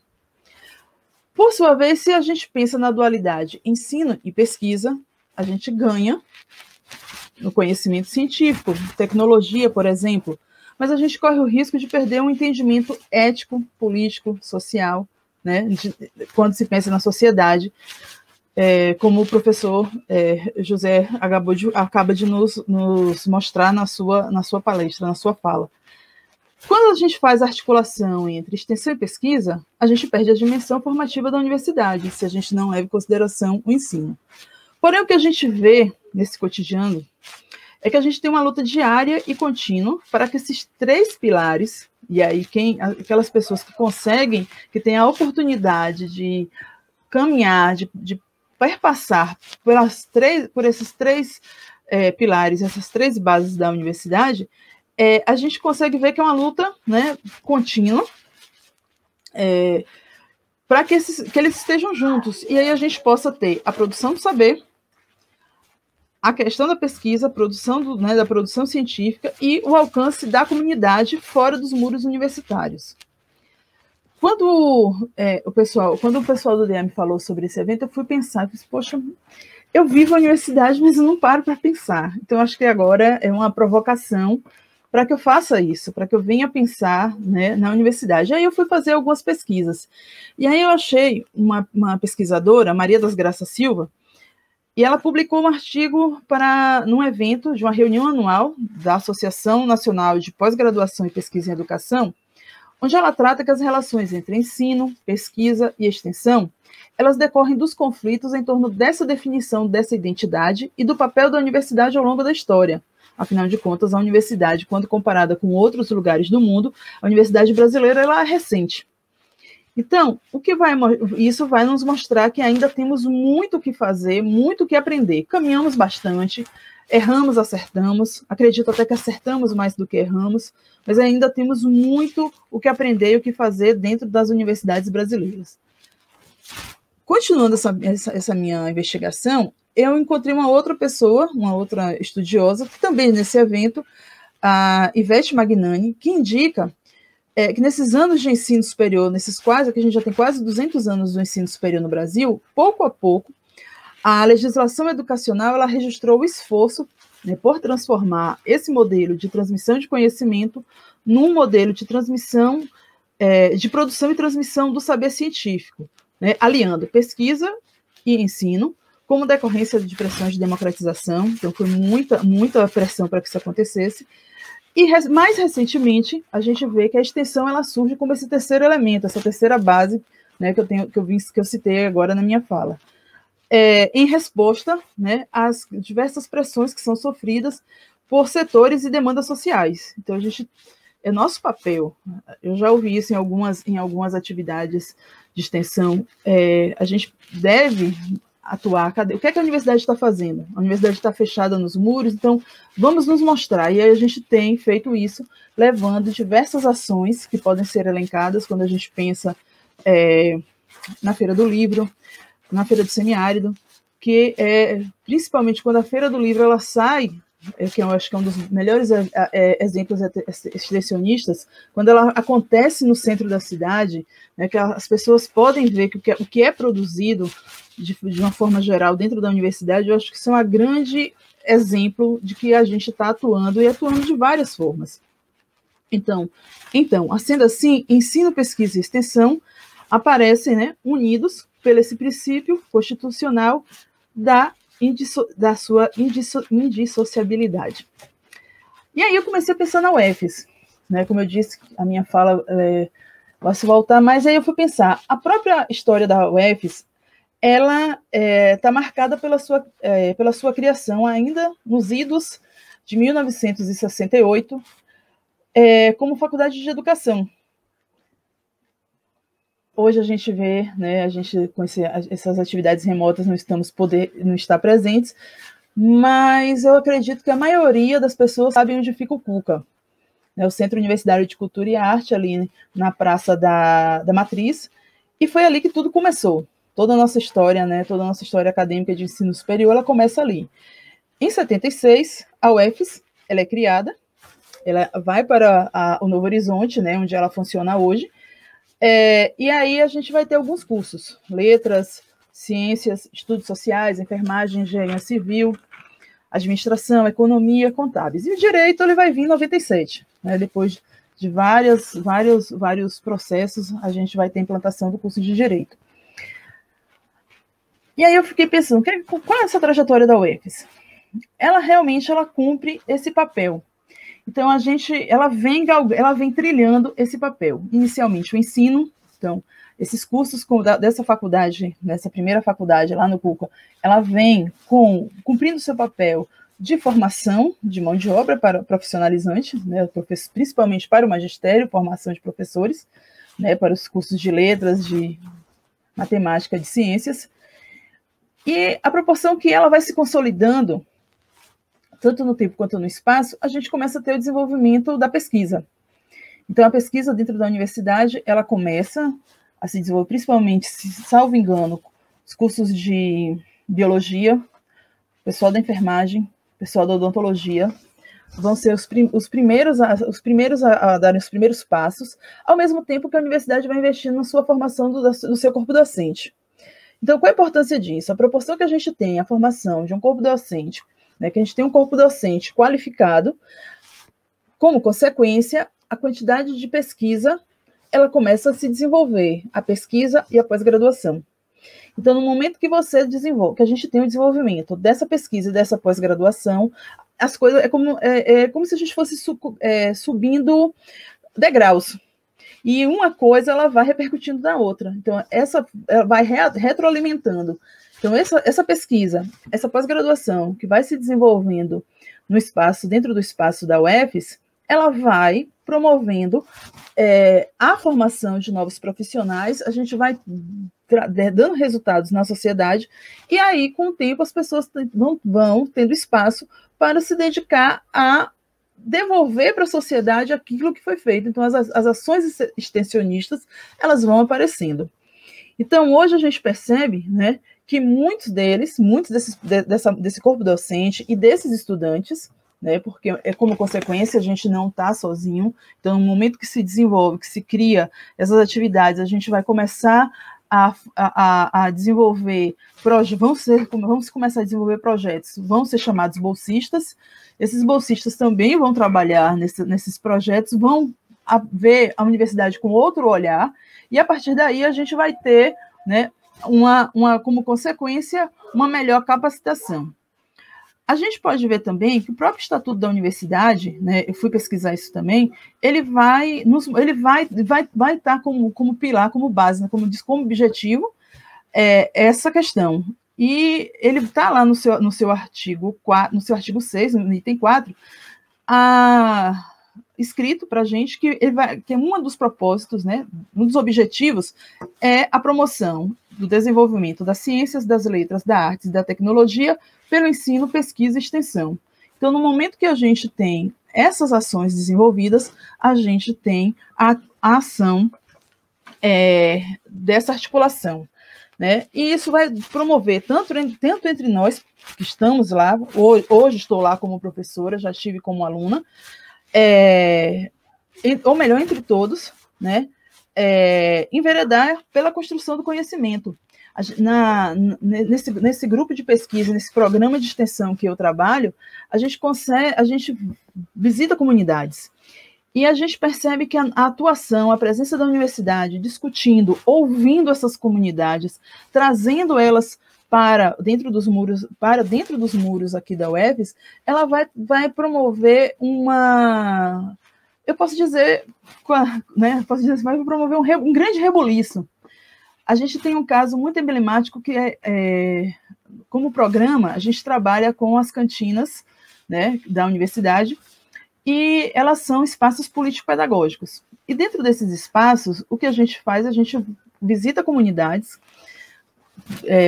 Por sua vez, se a gente pensa na dualidade ensino e pesquisa, a gente ganha no conhecimento científico, tecnologia, por exemplo, mas a gente corre o risco de perder um entendimento ético, político, social, né, quando se pensa na sociedade, como o professor José acaba de nos mostrar na sua palestra, na sua fala. Quando a gente faz a articulação entre extensão e pesquisa, a gente perde a dimensão formativa da universidade, se a gente não leva em consideração o ensino. Porém, o que a gente vê nesse cotidiano é que a gente tem uma luta diária e contínua para que esses três pilares, e aí aquelas pessoas que conseguem, que têm a oportunidade de caminhar, de perpassar por esses três pilares, essas três bases da universidade, a gente consegue ver que é uma luta, né, contínua, para que eles estejam juntos. E aí a gente possa ter a produção do saber, a questão da pesquisa, a produção da produção científica e o alcance da comunidade fora dos muros universitários. Quando o pessoal do DM falou sobre esse evento, eu fui pensar, poxa, eu vivo a universidade, mas eu não paro para pensar. Então, acho que agora é uma provocação para que eu faça isso, para que eu venha pensar, né, na universidade. Aí eu fui fazer algumas pesquisas. E aí eu achei uma pesquisadora, Maria das Graças Silva, e ela publicou um artigo num evento de uma reunião anual da Associação Nacional de Pós-Graduação e Pesquisa em Educação, onde ela trata que as relações entre ensino, pesquisa e extensão, elas decorrem dos conflitos em torno dessa definição dessa identidade e do papel da universidade ao longo da história. Afinal de contas, a universidade, quando comparada com outros lugares do mundo, a universidade brasileira ela é recente. Então, isso vai nos mostrar que ainda temos muito o que fazer, muito o que aprender. Caminhamos bastante, erramos, acertamos, acredito até que acertamos mais do que erramos, mas ainda temos muito o que aprender e o que fazer dentro das universidades brasileiras. Continuando essa minha investigação, eu encontrei uma outra pessoa, uma outra estudiosa, que também nesse evento, a Ivete Magnani, que indica que nesses anos de ensino superior, que a gente já tem quase 200 anos do ensino superior no Brasil, pouco a pouco, a legislação educacional ela registrou o esforço, né, por transformar esse modelo de transmissão de conhecimento num modelo de transmissão, de produção e transmissão do saber científico, né, aliando pesquisa e ensino, como decorrência de pressões de democratização. Então, foi muita pressão para que isso acontecesse. E, mais recentemente, a gente vê que a extensão ela surge como esse terceiro elemento, essa terceira base, né, que eu citei agora na minha fala. Em resposta, né, às diversas pressões que são sofridas por setores e demandas sociais. Então, é nosso papel, eu já ouvi isso em algumas atividades de extensão, a gente deve atuar. O que é que a universidade está fazendo? A universidade está fechada nos muros, então vamos nos mostrar. E aí a gente tem feito isso, levando diversas ações que podem ser elencadas quando a gente pensa na Feira do Livro, na Feira do Semiárido, que principalmente quando a Feira do Livro ela sai, que eu acho que é um dos melhores exemplos extensionistas, quando ela acontece no centro da cidade, né, que as pessoas podem ver que o que é produzido de uma forma geral dentro da universidade, eu acho que isso é um grande exemplo de que a gente está atuando, e atuando de várias formas. Então, sendo assim, ensino, pesquisa e extensão aparecem, né, unidos pelo esse princípio constitucional da sua indissociabilidade. E aí eu comecei a pensar na UFES, né, como eu disse, a minha fala vai se voltar, mas aí eu fui pensar, a própria história da UFES, ela está marcada pela sua criação ainda nos idos de 1968, como faculdade de educação. Hoje a gente vê, né, a gente com essas atividades remotas não está presentes, mas eu acredito que a maioria das pessoas sabe onde fica o CUCA, né, o Centro Universitário de Cultura e Arte, ali na Praça da Matriz, e foi ali que tudo começou. Toda a nossa história, né, toda a nossa história acadêmica de ensino superior, ela começa ali. Em 76, a UFES, ela é criada, ela vai para o Novo Horizonte, né, onde ela funciona hoje, e aí a gente vai ter alguns cursos, letras, ciências, estudos sociais, enfermagem, engenharia civil, administração, economia, contábeis. E o direito ele vai vir em 97, né, depois de vários processos, a gente vai ter a implantação do curso de direito. E aí eu fiquei pensando, qual é essa trajetória da UFES? Ela realmente cumpre esse papel. Então, ela vem trilhando esse papel. Inicialmente, o ensino. Então, esses cursos dessa faculdade, nessa primeira faculdade, lá no CUCA, ela vem cumprindo seu papel de formação de mão de obra para profissionalizante, né, principalmente para o magistério, formação de professores, né, para os cursos de letras, de matemática, de ciências. E a proporção que ela vai se consolidando, tanto no tempo quanto no espaço, a gente começa a ter o desenvolvimento da pesquisa. Então, a pesquisa dentro da universidade, ela começa a se desenvolver, principalmente, salvo engano, os cursos de biologia, pessoal da enfermagem, pessoal da odontologia, vão ser os primeiros a darem os primeiros passos, ao mesmo tempo que a universidade vai investindo na sua formação do seu corpo docente. Então, qual a importância disso? A proporção que a gente tem a formação de um corpo docente, né, que a gente tem um corpo docente qualificado, como consequência, a quantidade de pesquisa, ela começa a se desenvolver, a pesquisa e a pós-graduação. Então, no momento que você desenvolve, que a gente tem o desenvolvimento dessa pesquisa e dessa pós-graduação, as coisas é como se a gente fosse subindo degraus. E uma coisa ela vai repercutindo na outra. Então, ela vai retroalimentando. Então, essa pesquisa, essa pós-graduação que vai se desenvolvendo no espaço, dentro do espaço da UFES, ela vai promovendo a formação de novos profissionais, a gente vai dando resultados na sociedade, e aí, com o tempo, as pessoas vão tendo espaço para se dedicar a devolver para a sociedade aquilo que foi feito. Então, as ações extensionistas, elas vão aparecendo. Então, hoje a gente percebe, né, que muitos desse corpo docente e desses estudantes, né, porque como consequência a gente não está sozinho, então no momento que se desenvolve, que se cria essas atividades, a gente vai começar a desenvolver vamos começar a desenvolver projetos, vão ser chamados bolsistas. Esses bolsistas também vão trabalhar nesses projetos, vão ver a universidade com outro olhar, e a partir daí a gente vai ter, né, como consequência, uma melhor capacitação. A gente pode ver também que o próprio Estatuto da Universidade, né, eu fui pesquisar isso também, ele vai estar como pilar, como base, né, como objetivo, essa questão. E ele está lá no seu artigo 6, no item 4, escrito para a gente que um dos propósitos, né, um dos objetivos é a promoção do desenvolvimento das ciências, das letras, da arte e da tecnologia pelo ensino, pesquisa e extensão. Então, no momento que a gente tem essas ações desenvolvidas, a gente tem a ação dessa articulação, né? E isso vai promover, tanto entre nós que estamos lá, hoje estou lá como professora, já estive como aluna, ou melhor, entre todos, né? Enveredar pela construção do conhecimento. Nesse grupo de pesquisa, nesse programa de extensão que eu trabalho, a gente visita comunidades. E a gente percebe que a atuação, a presença da universidade, discutindo, ouvindo essas comunidades, trazendo elas para dentro dos muros aqui da UFES, ela vai promover eu posso dizer, né, vai promover um grande rebuliço. A gente tem um caso muito emblemático que como programa, a gente trabalha com as cantinas, né, da universidade, e elas são espaços político-pedagógicos. E dentro desses espaços, o que a gente faz, a gente visita comunidades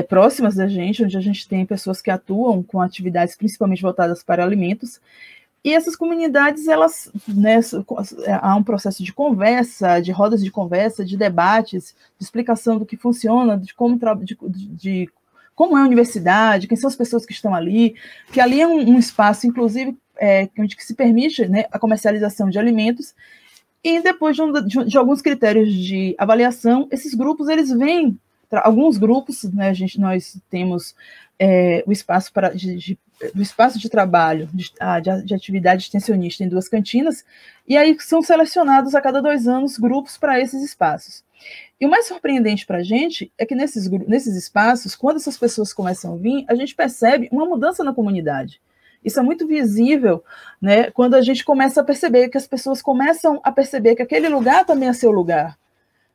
próximas da gente, onde a gente tem pessoas que atuam com atividades principalmente voltadas para alimentos, e essas comunidades, elas, né, há um processo de conversa, de rodas de conversa, de debates, de explicação do que funciona, de como é a universidade, quem são as pessoas que estão ali, que ali é um espaço, inclusive, onde se permite, né, a comercialização de alimentos, e depois de alguns critérios de avaliação, esses grupos, eles vêm, alguns grupos, né, nós temos o espaço do espaço de trabalho, de atividade extensionista em 2 cantinas, e aí são selecionados a cada 2 anos grupos para esses espaços. E o mais surpreendente para a gente é que nesses espaços, quando essas pessoas começam a vir, a gente percebe uma mudança na comunidade. Isso é muito visível, né, quando a gente começa a perceber que as pessoas começam a perceber que aquele lugar também é seu lugar.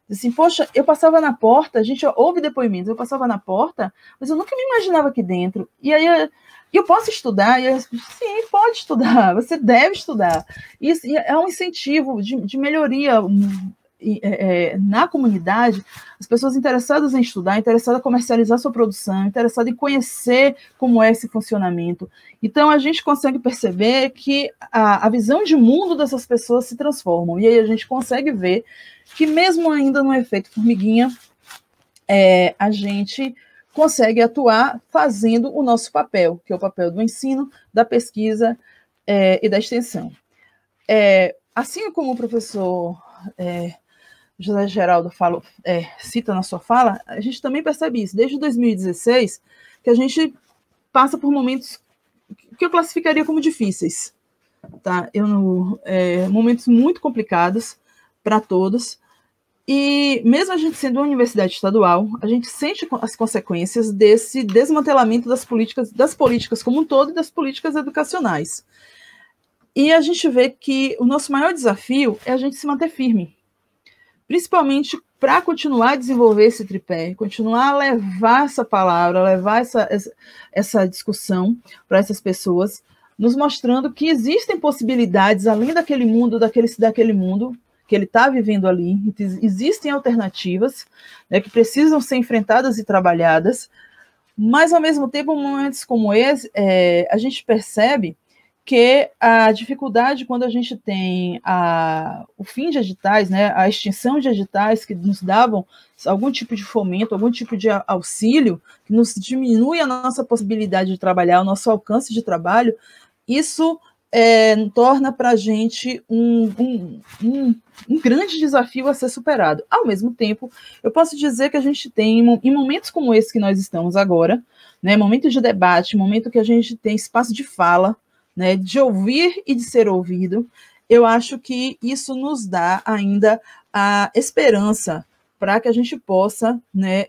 Assim, poxa, eu passava na porta, a gente ouve depoimentos, eu passava na porta, mas eu nunca me imaginava aqui dentro. E aí eu posso estudar? E eu, sim, pode estudar, você deve estudar. Isso é um incentivo de melhoria na comunidade, as pessoas interessadas em estudar, interessadas em comercializar sua produção, interessadas em conhecer como é esse funcionamento. Então, a gente consegue perceber que a visão de mundo dessas pessoas se transforma. E aí a gente consegue ver que, mesmo ainda no efeito formiguinha, a gente consegue atuar fazendo o nosso papel, que é o papel do ensino, da pesquisa e da extensão. Assim como o professor José Geraldo cita na sua fala, a gente também percebe isso. Desde 2016, que a gente passa por momentos que eu classificaria como difíceis. Tá? Momentos muito complicados para todos. E mesmo a gente sendo uma universidade estadual, a gente sente as consequências desse desmantelamento das políticas como um todo e das políticas educacionais. E a gente vê que o nosso maior desafio é a gente se manter firme, principalmente para continuar a desenvolver esse tripé, continuar a levar essa palavra, levar essa discussão para essas pessoas, nos mostrando que existem possibilidades além daquele mundo que ele está vivendo ali, existem alternativas, né, que precisam ser enfrentadas e trabalhadas, mas, ao mesmo tempo, em momentos como esse, a gente percebe que a dificuldade quando a gente tem o fim de editais, né, a extinção de editais que nos davam algum tipo de fomento, algum tipo de auxílio, que nos diminui a nossa possibilidade de trabalhar, o nosso alcance de trabalho, isso torna para a gente um grande desafio a ser superado. Ao mesmo tempo, eu posso dizer que a gente tem, em momentos como esse que nós estamos agora, né, momentos de debate, momento que a gente tem espaço de fala, né, de ouvir e de ser ouvido, eu acho que isso nos dá ainda a esperança para que a gente possa, né,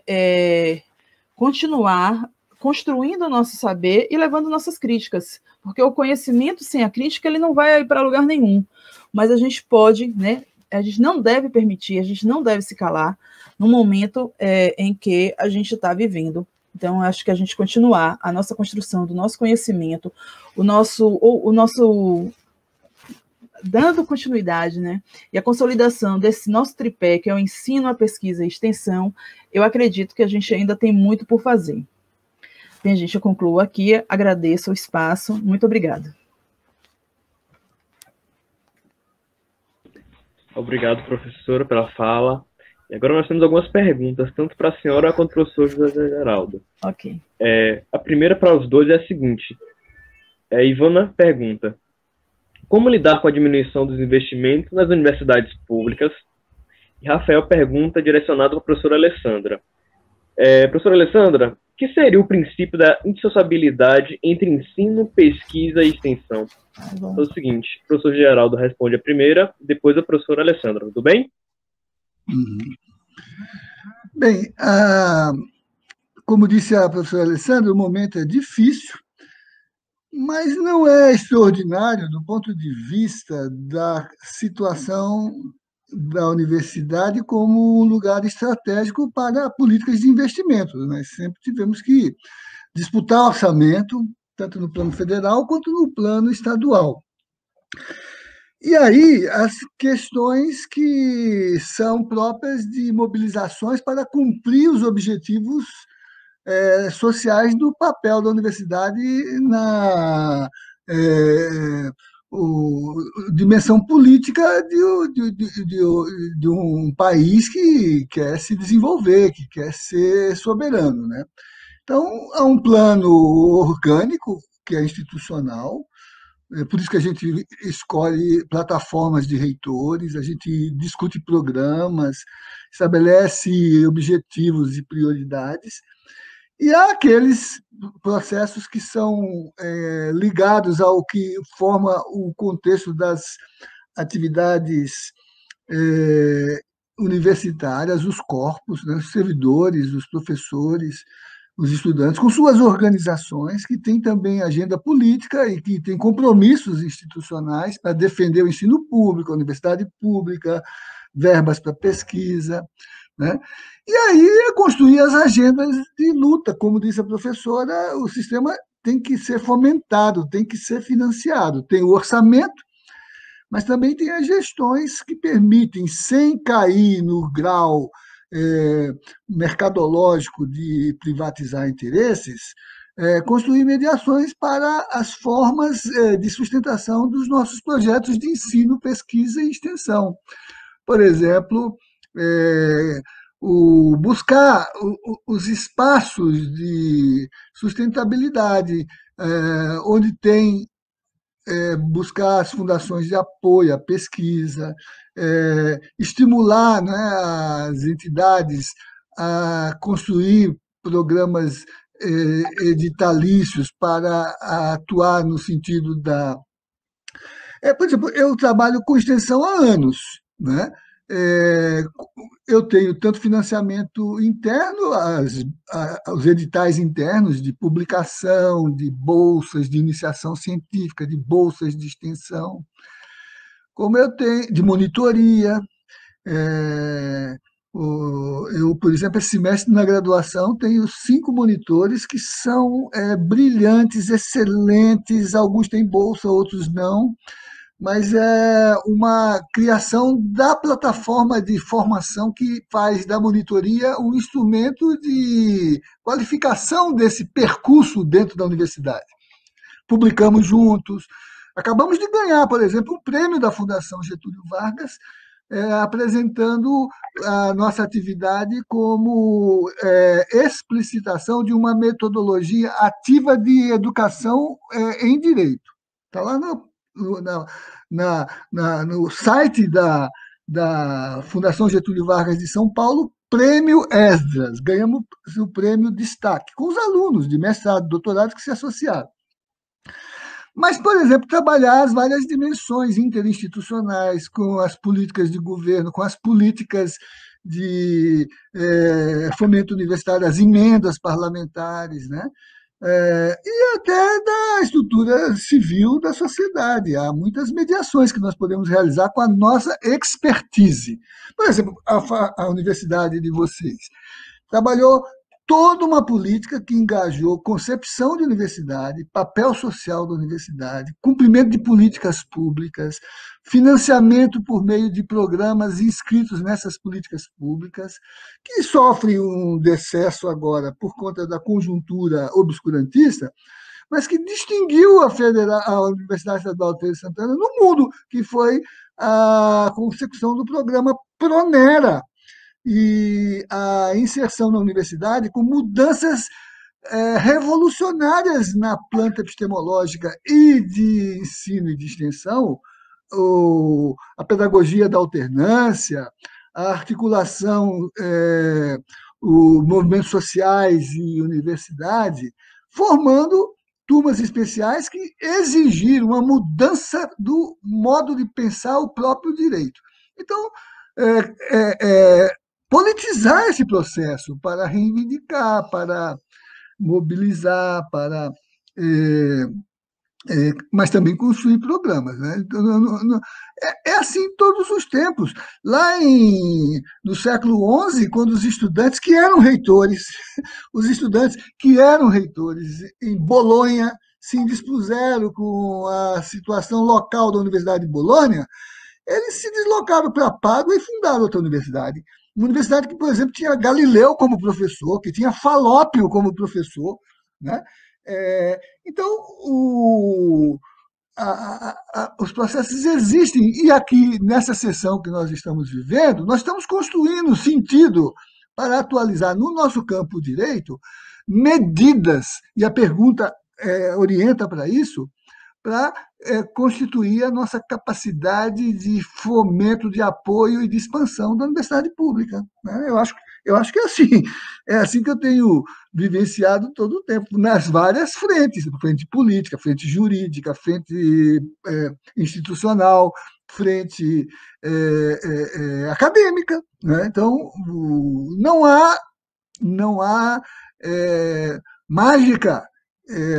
continuar construindo o nosso saber e levando nossas críticas, porque o conhecimento sem a crítica ele não vai para lugar nenhum, mas a gente pode, né, a gente não deve permitir, a gente não deve se calar no momento em que a gente está vivendo. Então, acho que a gente continuar a nossa construção do nosso conhecimento, o nosso dando continuidade, né, e a consolidação desse nosso tripé, que é o ensino, a pesquisa e a extensão, eu acredito que a gente ainda tem muito por fazer. Bem, gente, eu concluo aqui, agradeço o espaço, muito obrigada.
Obrigado, professora, pela fala. E agora nós temos algumas perguntas, tanto para a senhora quanto para o professor José Geraldo.
Ok.
A primeira para os dois é a seguinte. Ivana pergunta: como lidar com a diminuição dos investimentos nas universidades públicas? E Rafael pergunta, direcionado para a professora Alessandra. Professora Alessandra, que seria o princípio da indissociabilidade entre ensino, pesquisa e extensão? É o seguinte, o professor Geraldo responde a primeira, depois a professora Alessandra, tudo bem?
Bem, como disse a professora Alessandra, o momento é difícil, mas não é extraordinário do ponto de vista da situação da universidade como um lugar estratégico para políticas de investimento. Nós sempre tivemos que disputar orçamento, tanto no plano federal quanto no plano estadual. E aí, as questões que são próprias de mobilizações para cumprir os objetivos sociais do papel da universidade na dimensão política de um país que quer se desenvolver, que quer ser soberano, né? Então, há um plano orgânico, que é institucional, por isso que a gente escolhe plataformas de reitores, a gente discute programas, estabelece objetivos e prioridades, e há aqueles processos que são ligados ao que forma o contexto das atividades universitárias, os corpos, né, os servidores, os professores, os estudantes, com suas organizações, que têm também agenda política e que têm compromissos institucionais para defender o ensino público, a universidade pública, verbas para pesquisa, né? E aí é construir as agendas de luta, como disse a professora, o sistema tem que ser fomentado, tem que ser financiado, tem o orçamento, mas também tem as gestões que permitem, sem cair no grau mercadológico de privatizar interesses, construir mediações para as formas de sustentação dos nossos projetos de ensino, pesquisa e extensão. Por exemplo, buscar os espaços de sustentabilidade, onde tem buscar as fundações de apoio à pesquisa, estimular, né, as entidades a construir programas editalícios para atuar no sentido da... por exemplo, eu trabalho com extensão há anos, né? Eu tenho tanto financiamento interno, os editais internos de publicação, de bolsas de iniciação científica, de bolsas de extensão, como eu tenho de monitoria. Eu, por exemplo, esse semestre na graduação tenho 5 monitores que são brilhantes, excelentes, alguns têm bolsa, outros não, mas é uma criação da plataforma de formação que faz da monitoria um instrumento de qualificação desse percurso dentro da universidade. Publicamos juntos, acabamos de ganhar, por exemplo, um prêmio da Fundação Getúlio Vargas, apresentando a nossa atividade como explicitação de uma metodologia ativa de educação em direito. Está lá no site da Fundação Getúlio Vargas de São Paulo, Prêmio Esdras. Ganhamos o prêmio Destaque, com os alunos de mestrado, doutorado que se associaram. Mas, por exemplo, trabalhar as várias dimensões interinstitucionais, com as políticas de governo, com as políticas de fomento universitário, as emendas parlamentares, né? E até da estrutura civil da sociedade. Há muitas mediações que nós podemos realizar com a nossa expertise. Por exemplo, a universidade de vocês trabalhou toda uma política que engajou concepção de universidade, papel social da universidade, cumprimento de políticas públicas, financiamento por meio de programas inscritos nessas políticas públicas, que sofrem um decesso agora por conta da conjuntura obscurantista, mas que distinguiu a Universidade Estadual de Feira de Santana no mundo, que foi a consecução do programa Pronera, e a inserção na universidade com mudanças revolucionárias na planta epistemológica e de ensino e de extensão, a pedagogia da alternância, a articulação os movimentos sociais e universidade, formando turmas especiais que exigiram uma mudança do modo de pensar o próprio direito. Então, politizar esse processo para reivindicar, para mobilizar, para mas também construir programas. Né? Então, é assim em todos os tempos. Lá no século XI, quando os estudantes que eram reitores em Bolonha se indispuseram com a situação local da Universidade de Bolonha, eles se deslocaram para Pádua e fundaram outra universidade. Uma universidade que, por exemplo, tinha Galileu como professor, que tinha Falópio como professor, né? Então, os processos existem, e aqui, nessa sessão que nós estamos vivendo, nós estamos construindo sentido para atualizar no nosso campo direito medidas, e a pergunta orienta para isso, para constituir a nossa capacidade de fomento, de apoio e de expansão da universidade pública. Né? Eu acho que é assim que eu tenho vivenciado todo o tempo, nas várias frentes, frente política, frente jurídica, frente institucional, frente acadêmica. Né? Então, não há mágica,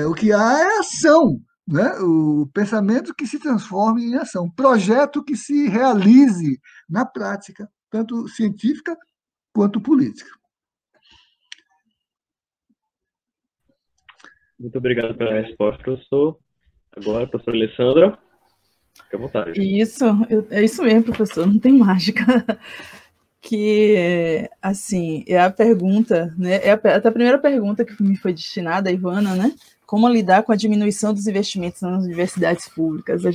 o que há é ação. Né? O pensamento que se transforme em ação, projeto que se realize na prática, tanto científica quanto política.
Muito obrigado pela resposta, professor. Agora, professora Alessandra, fique à vontade.
Isso, é isso mesmo, professor, não tem mágica. Que, assim, é a pergunta, né? A primeira pergunta que me foi destinada, a Ivana, né? Como lidar com a diminuição dos investimentos nas universidades públicas? Eu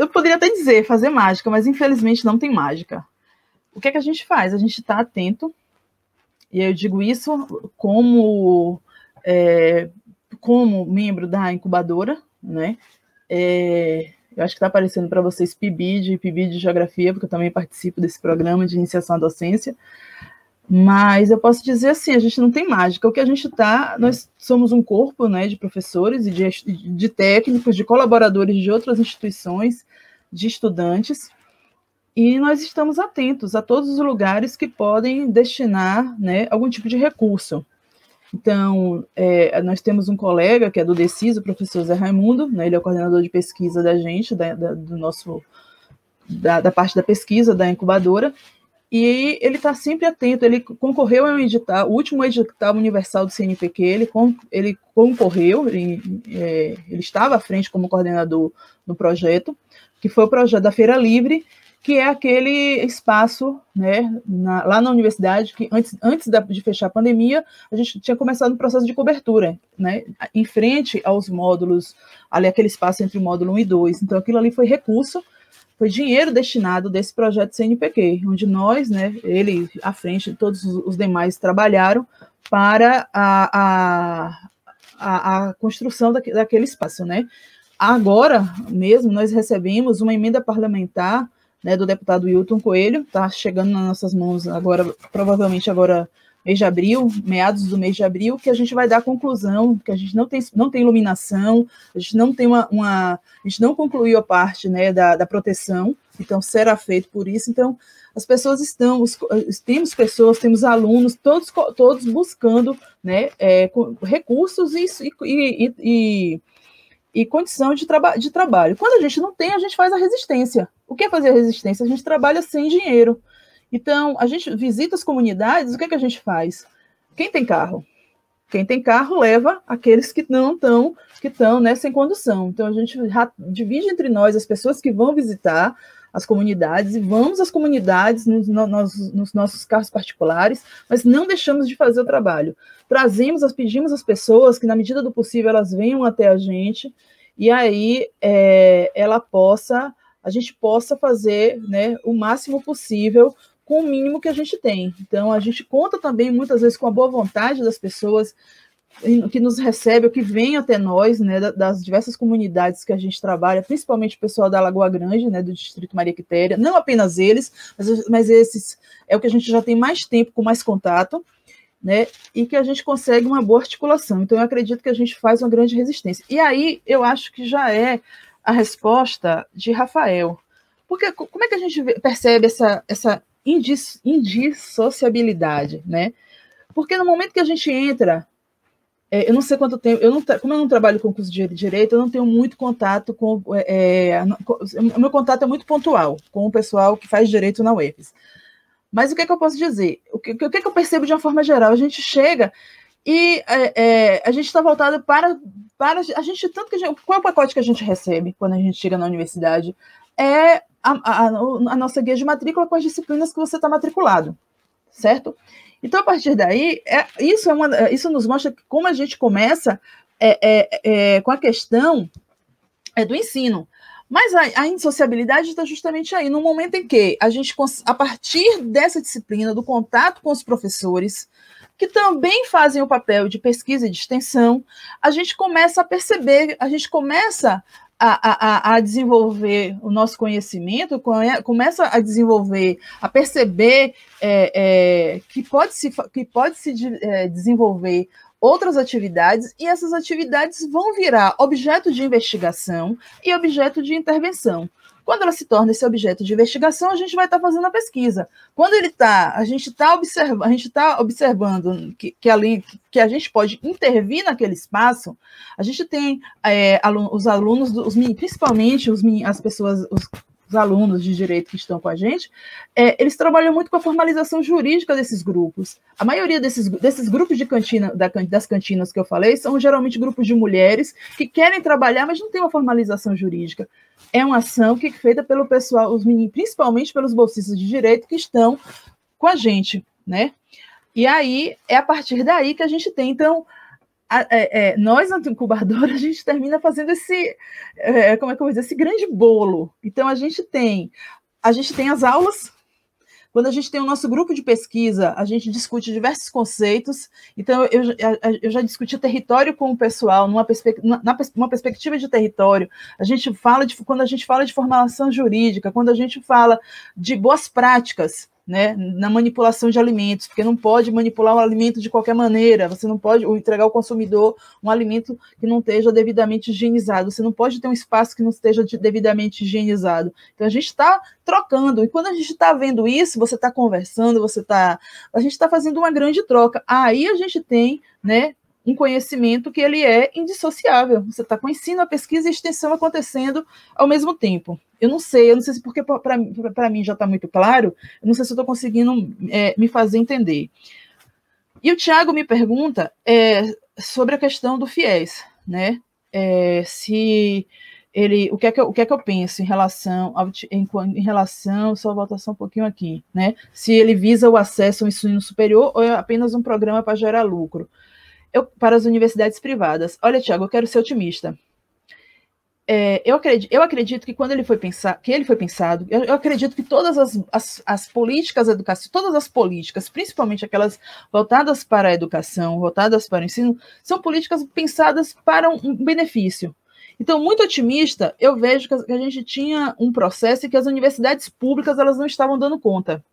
poderia até dizer fazer mágica, mas infelizmente não tem mágica. O que é que a gente faz? A gente está atento, e eu digo isso como membro da incubadora, né? Eu acho que está aparecendo para vocês PIBID de Geografia, porque eu também participo desse programa de iniciação à docência. Mas eu posso dizer assim, a gente não tem mágica. O que a gente nós somos um corpo, né, de professores e de técnicos, de colaboradores de outras instituições, de estudantes, e nós estamos atentos a todos os lugares que podem destinar, né, algum tipo de recurso. Então, nós temos um colega que é do DECIS, o professor Zé Raimundo, né, ele é o coordenador de pesquisa da gente, da parte da pesquisa, da incubadora, e ele está sempre atento, ele concorreu a um edital, o último edital universal do CNPq, ele concorreu, ele estava à frente como coordenador do projeto, que foi o projeto da Feira Livre, que é aquele espaço, né, lá na universidade, que antes de fechar a pandemia, a gente tinha começado um processo de cobertura, né, em frente aos módulos, ali aquele espaço entre o módulo 1 e 2, então aquilo ali foi recurso, foi dinheiro destinado desse projeto CNPq, onde nós, né, ele à frente, todos os demais trabalharam para a construção daquele espaço, né. Agora mesmo nós recebemos uma emenda parlamentar, né, do deputado Wilton Coelho, está chegando nas nossas mãos agora, provavelmente agora mês de abril, meados do mês de abril, que a gente vai dar conclusão, que a gente não tem iluminação, a gente não tem a gente não concluiu a parte, né, da proteção, então será feito por isso. Então as pessoas temos alunos, todos buscando, né, recursos e condição de trabalho. Quando a gente não tem, a gente faz a resistência. O que é fazer a resistência? A gente trabalha sem dinheiro. Então, a gente visita as comunidades, o que é que a gente faz? Quem tem carro? Quem tem carro leva aqueles que estão, né, sem condução. Então, a gente divide entre nós as pessoas que vão visitar as comunidades, e vamos às comunidades nos nossos carros particulares, mas não deixamos de fazer o trabalho. Pedimos às pessoas que, na medida do possível, elas venham até a gente, e aí a gente possa fazer, né, o máximo possível com o mínimo que a gente tem. Então, a gente conta também, muitas vezes, com a boa vontade das pessoas, que nos recebe, ou que vem até nós, né, das diversas comunidades que a gente trabalha, principalmente o pessoal da Lagoa Grande, né, do Distrito Maria Quitéria, não apenas eles, mas esses é o que a gente já tem mais tempo, com mais contato, né, e que a gente consegue uma boa articulação. Então, eu acredito que a gente faz uma grande resistência. E aí, eu acho que já é a resposta de Rafael. Porque como é que a gente percebe essa indissociabilidade, né? Porque no momento que a gente entra, eu não sei quanto tempo, como eu não trabalho com curso de direito, eu não tenho muito contato com. O meu contato é muito pontual com o pessoal que faz direito na UFES. Mas o que é que eu posso dizer? O que é que eu percebo de uma forma geral? A gente chega e a gente está voltado para a gente, tanto que qual é o pacote que a gente recebe quando a gente chega na universidade? É a nossa guia de matrícula com as disciplinas que você está matriculado, certo? Então, a partir daí, isso nos mostra como a gente começa com a questão do ensino. Mas a indissociabilidade está justamente aí, no momento em que a gente, a partir dessa disciplina, do contato com os professores, que também fazem o papel de pesquisa e de extensão, a gente começa a perceber, a gente começa a desenvolver o nosso conhecimento, começa a desenvolver, a perceber que pode se desenvolver outras atividades, e essas atividades vão virar objeto de investigação e objeto de intervenção. Quando ela se torna esse objeto de investigação, a gente vai estar fazendo a pesquisa. Quando a gente está observando que a gente pode intervir naquele espaço, a gente tem os alunos, principalmente as pessoas, os alunos de direito que estão com a gente, eles trabalham muito com a formalização jurídica desses grupos. A maioria desses grupos de cantina, das cantinas que eu falei, são geralmente grupos de mulheres que querem trabalhar, mas não tem uma formalização jurídica. É uma ação que é feita pelo pessoal, principalmente pelos bolsistas de direito que estão com a gente, né? E aí, é a partir daí que a gente tem, então, nós, na incubadora, a gente termina fazendo como é que eu vou dizer, esse grande bolo. Então, a gente tem as aulas. Quando a gente tem o nosso grupo de pesquisa, a gente discute diversos conceitos. Então, eu já discuti território com o pessoal, numa perspectiva de território. Quando a gente fala de formulação jurídica, quando a gente fala de boas práticas, né, na manipulação de alimentos, porque não pode manipular o alimento de qualquer maneira, você não pode entregar ao consumidor um alimento que não esteja devidamente higienizado, você não pode ter um espaço que não esteja devidamente higienizado. Então, a gente está trocando, e quando a gente está vendo isso, você está conversando, a gente está fazendo uma grande troca. Aí a gente tem, né, um conhecimento que ele é indissociável. Você está com o ensino, a pesquisa e a extensão acontecendo ao mesmo tempo. Eu não sei se porque para mim já está muito claro, eu não sei se eu estou conseguindo me fazer entender. E o Tiago me pergunta sobre a questão do FIES, né? O que é que eu penso em relação, só voltar só um pouquinho aqui, né? Se ele visa o acesso ao ensino superior ou é apenas um programa para gerar lucro. Para as universidades privadas. Olha, Tiago, eu quero ser otimista. Eu acredito que quando ele foi pensado, eu acredito que todas as políticas educacionais, todas as políticas, principalmente aquelas voltadas para a educação, voltadas para o ensino, são políticas pensadas para um benefício. Então, muito otimista, eu vejo que a gente tinha um processo e que as universidades públicas elas não estavam dando conta.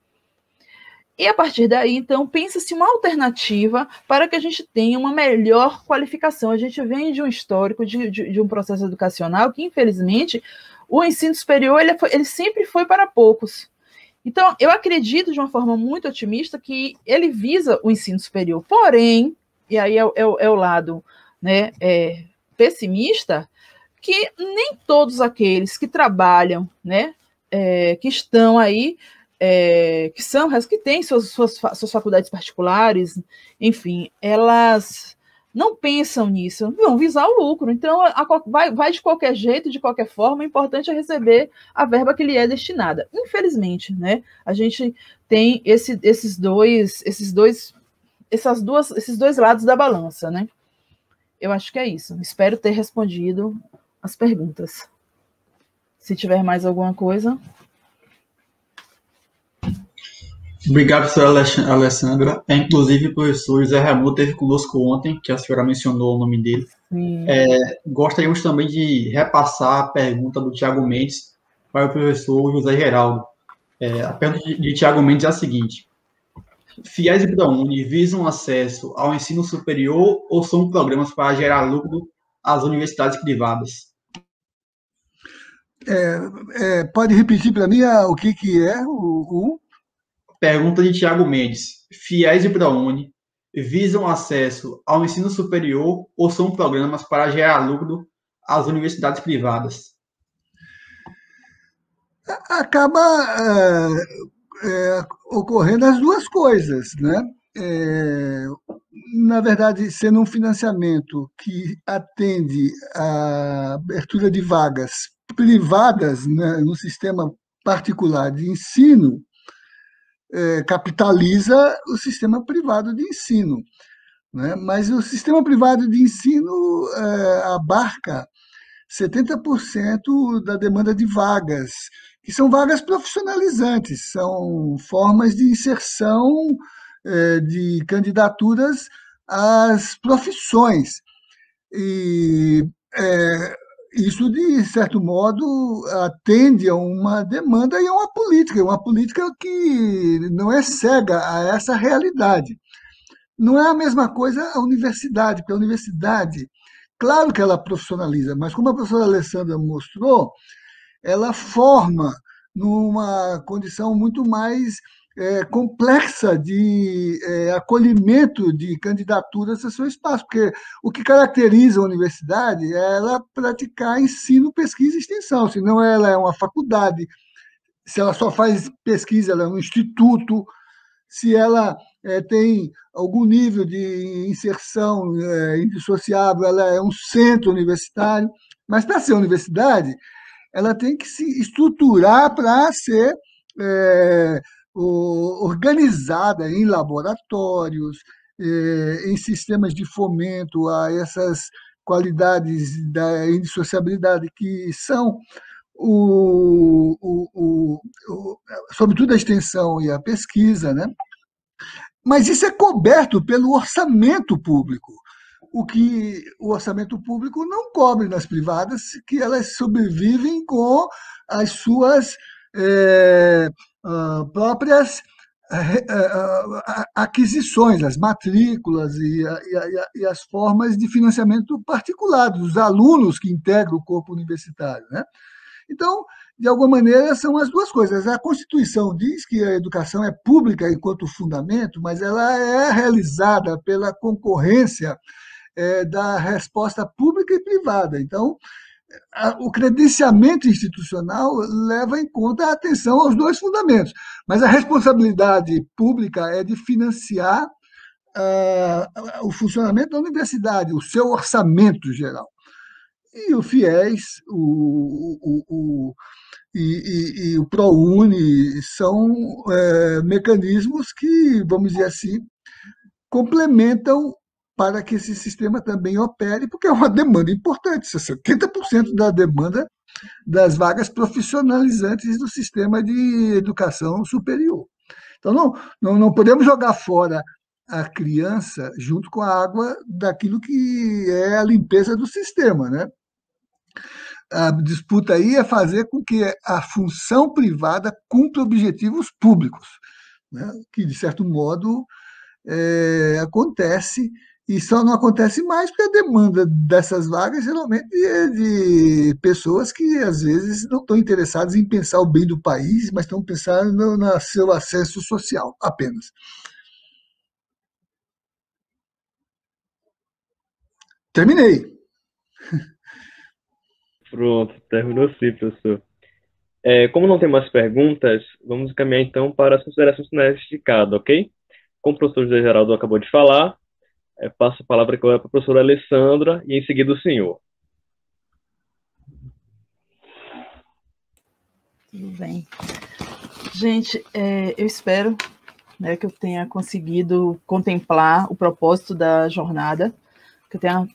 E, a partir daí, então, pensa-se uma alternativa para que a gente tenha uma melhor qualificação. A gente vem de um histórico, de um processo educacional que, infelizmente, o ensino superior ele sempre foi para poucos. Então, eu acredito, de uma forma muito otimista, que ele visa o ensino superior. Porém, e aí é o lado, né, pessimista, que nem todos aqueles que trabalham, né, que estão aí, que têm suas faculdades particulares, enfim, elas não pensam nisso, vão visar o lucro. Então, vai de qualquer jeito, de qualquer forma, o importante é receber a verba que lhe é destinada. Infelizmente, né, a gente tem esses dois lados da balança, né? Eu acho que é isso. Espero ter respondido as perguntas. Se tiver mais alguma coisa...
Obrigado, professora Alessandra. Inclusive, o professor José Raimundo esteve conosco ontem, que a senhora mencionou o nome dele. Gostaríamos também de repassar a pergunta do Tiago Mendes para o professor José Geraldo. A pergunta de Tiago Mendes é a seguinte: FIES e ProUni visam acesso ao ensino superior ou são programas para gerar lucro às universidades privadas?
Pode repetir para mim o que é o...
Pergunta de Tiago Mendes. FIES e ProUni visam acesso ao ensino superior ou são programas para gerar lucro às universidades privadas?
Acaba ocorrendo as duas coisas, né? Na verdade, sendo um financiamento que atende à abertura de vagas privadas, né, no sistema particular de ensino, capitaliza o sistema privado de ensino, né? Mas o sistema privado de ensino abarca 70% da demanda de vagas, que são vagas profissionalizantes, são formas de inserção de candidaturas às profissões. E isso, de certo modo, atende a uma demanda e a uma política que não é cega a essa realidade. Não é a mesma coisa a universidade, porque a universidade, claro que ela profissionaliza, mas como a professora Alessandra mostrou, ela forma numa condição muito mais complexa de acolhimento de candidaturas a seu espaço, porque o que caracteriza a universidade é ela praticar ensino, pesquisa e extensão, senão ela é uma faculdade, se ela só faz pesquisa, ela é um instituto, se ela tem algum nível de inserção indissociável, ela é um centro universitário, mas para ser universidade, ela tem que se estruturar para ser organizada em laboratórios, em sistemas de fomento a essas qualidades da indissociabilidade que são, sobretudo, a extensão e a pesquisa, né? Mas isso é coberto pelo orçamento público, o que o orçamento público não cobre nas privadas, que elas sobrevivem com as suas próprias aquisições, as matrículas e as formas de financiamento particular dos alunos que integram o corpo universitário, né? Então, de alguma maneira, são as duas coisas. A Constituição diz que a educação é pública enquanto fundamento, mas ela é realizada pela concorrência da resposta pública e privada. Então, o credenciamento institucional leva em conta a atenção aos dois fundamentos, mas a responsabilidade pública é de financiar o funcionamento da universidade, o seu orçamento geral. E o FIES, e o ProUni são mecanismos que, vamos dizer assim, complementam para que esse sistema também opere, porque é uma demanda importante, 70% da demanda das vagas profissionalizantes do sistema de educação superior. Então, não podemos jogar fora a criança junto com a água daquilo que é a limpeza do sistema, né? A disputa aí é fazer com que a função privada cumpra objetivos públicos, né? Que, de certo modo, acontece, e só não acontece mais porque a demanda dessas vagas geralmente é de pessoas que, às vezes, não estão interessadas em pensar o bem do país, mas estão pensando no seu acesso social apenas. Terminei.
Pronto, terminou sim, professor. Como não tem mais perguntas, vamos encaminhar então para as considerações finais de cada, ok? Como o professor José Geraldo acabou de falar, passo a palavra agora para a professora Alessandra e em seguida o senhor.
Tudo bem. Gente, eu espero, né, que eu tenha conseguido contemplar o propósito da jornada, que eu tenha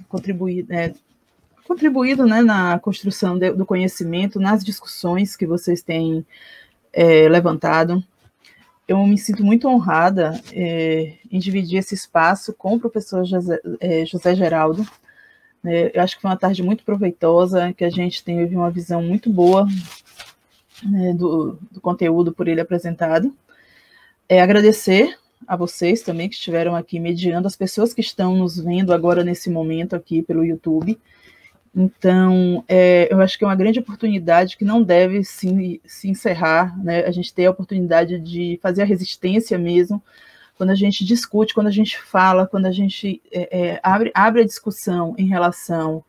contribuído, né, na construção do conhecimento, nas discussões que vocês têm levantado. eu me sinto muito honrada em dividir esse espaço com o professor José Geraldo. Eu acho que foi uma tarde muito proveitosa, que a gente teve uma visão muito boa, né, do conteúdo por ele apresentado. Agradecer a vocês também que estiveram aqui mediando, as pessoas que estão nos vendo agora nesse momento aqui pelo YouTube. Então, eu acho que é uma grande oportunidade que não deve se encerrar, né? A gente ter a oportunidade de fazer a resistência mesmo, quando a gente discute, quando a gente fala, quando a gente abre a discussão em relação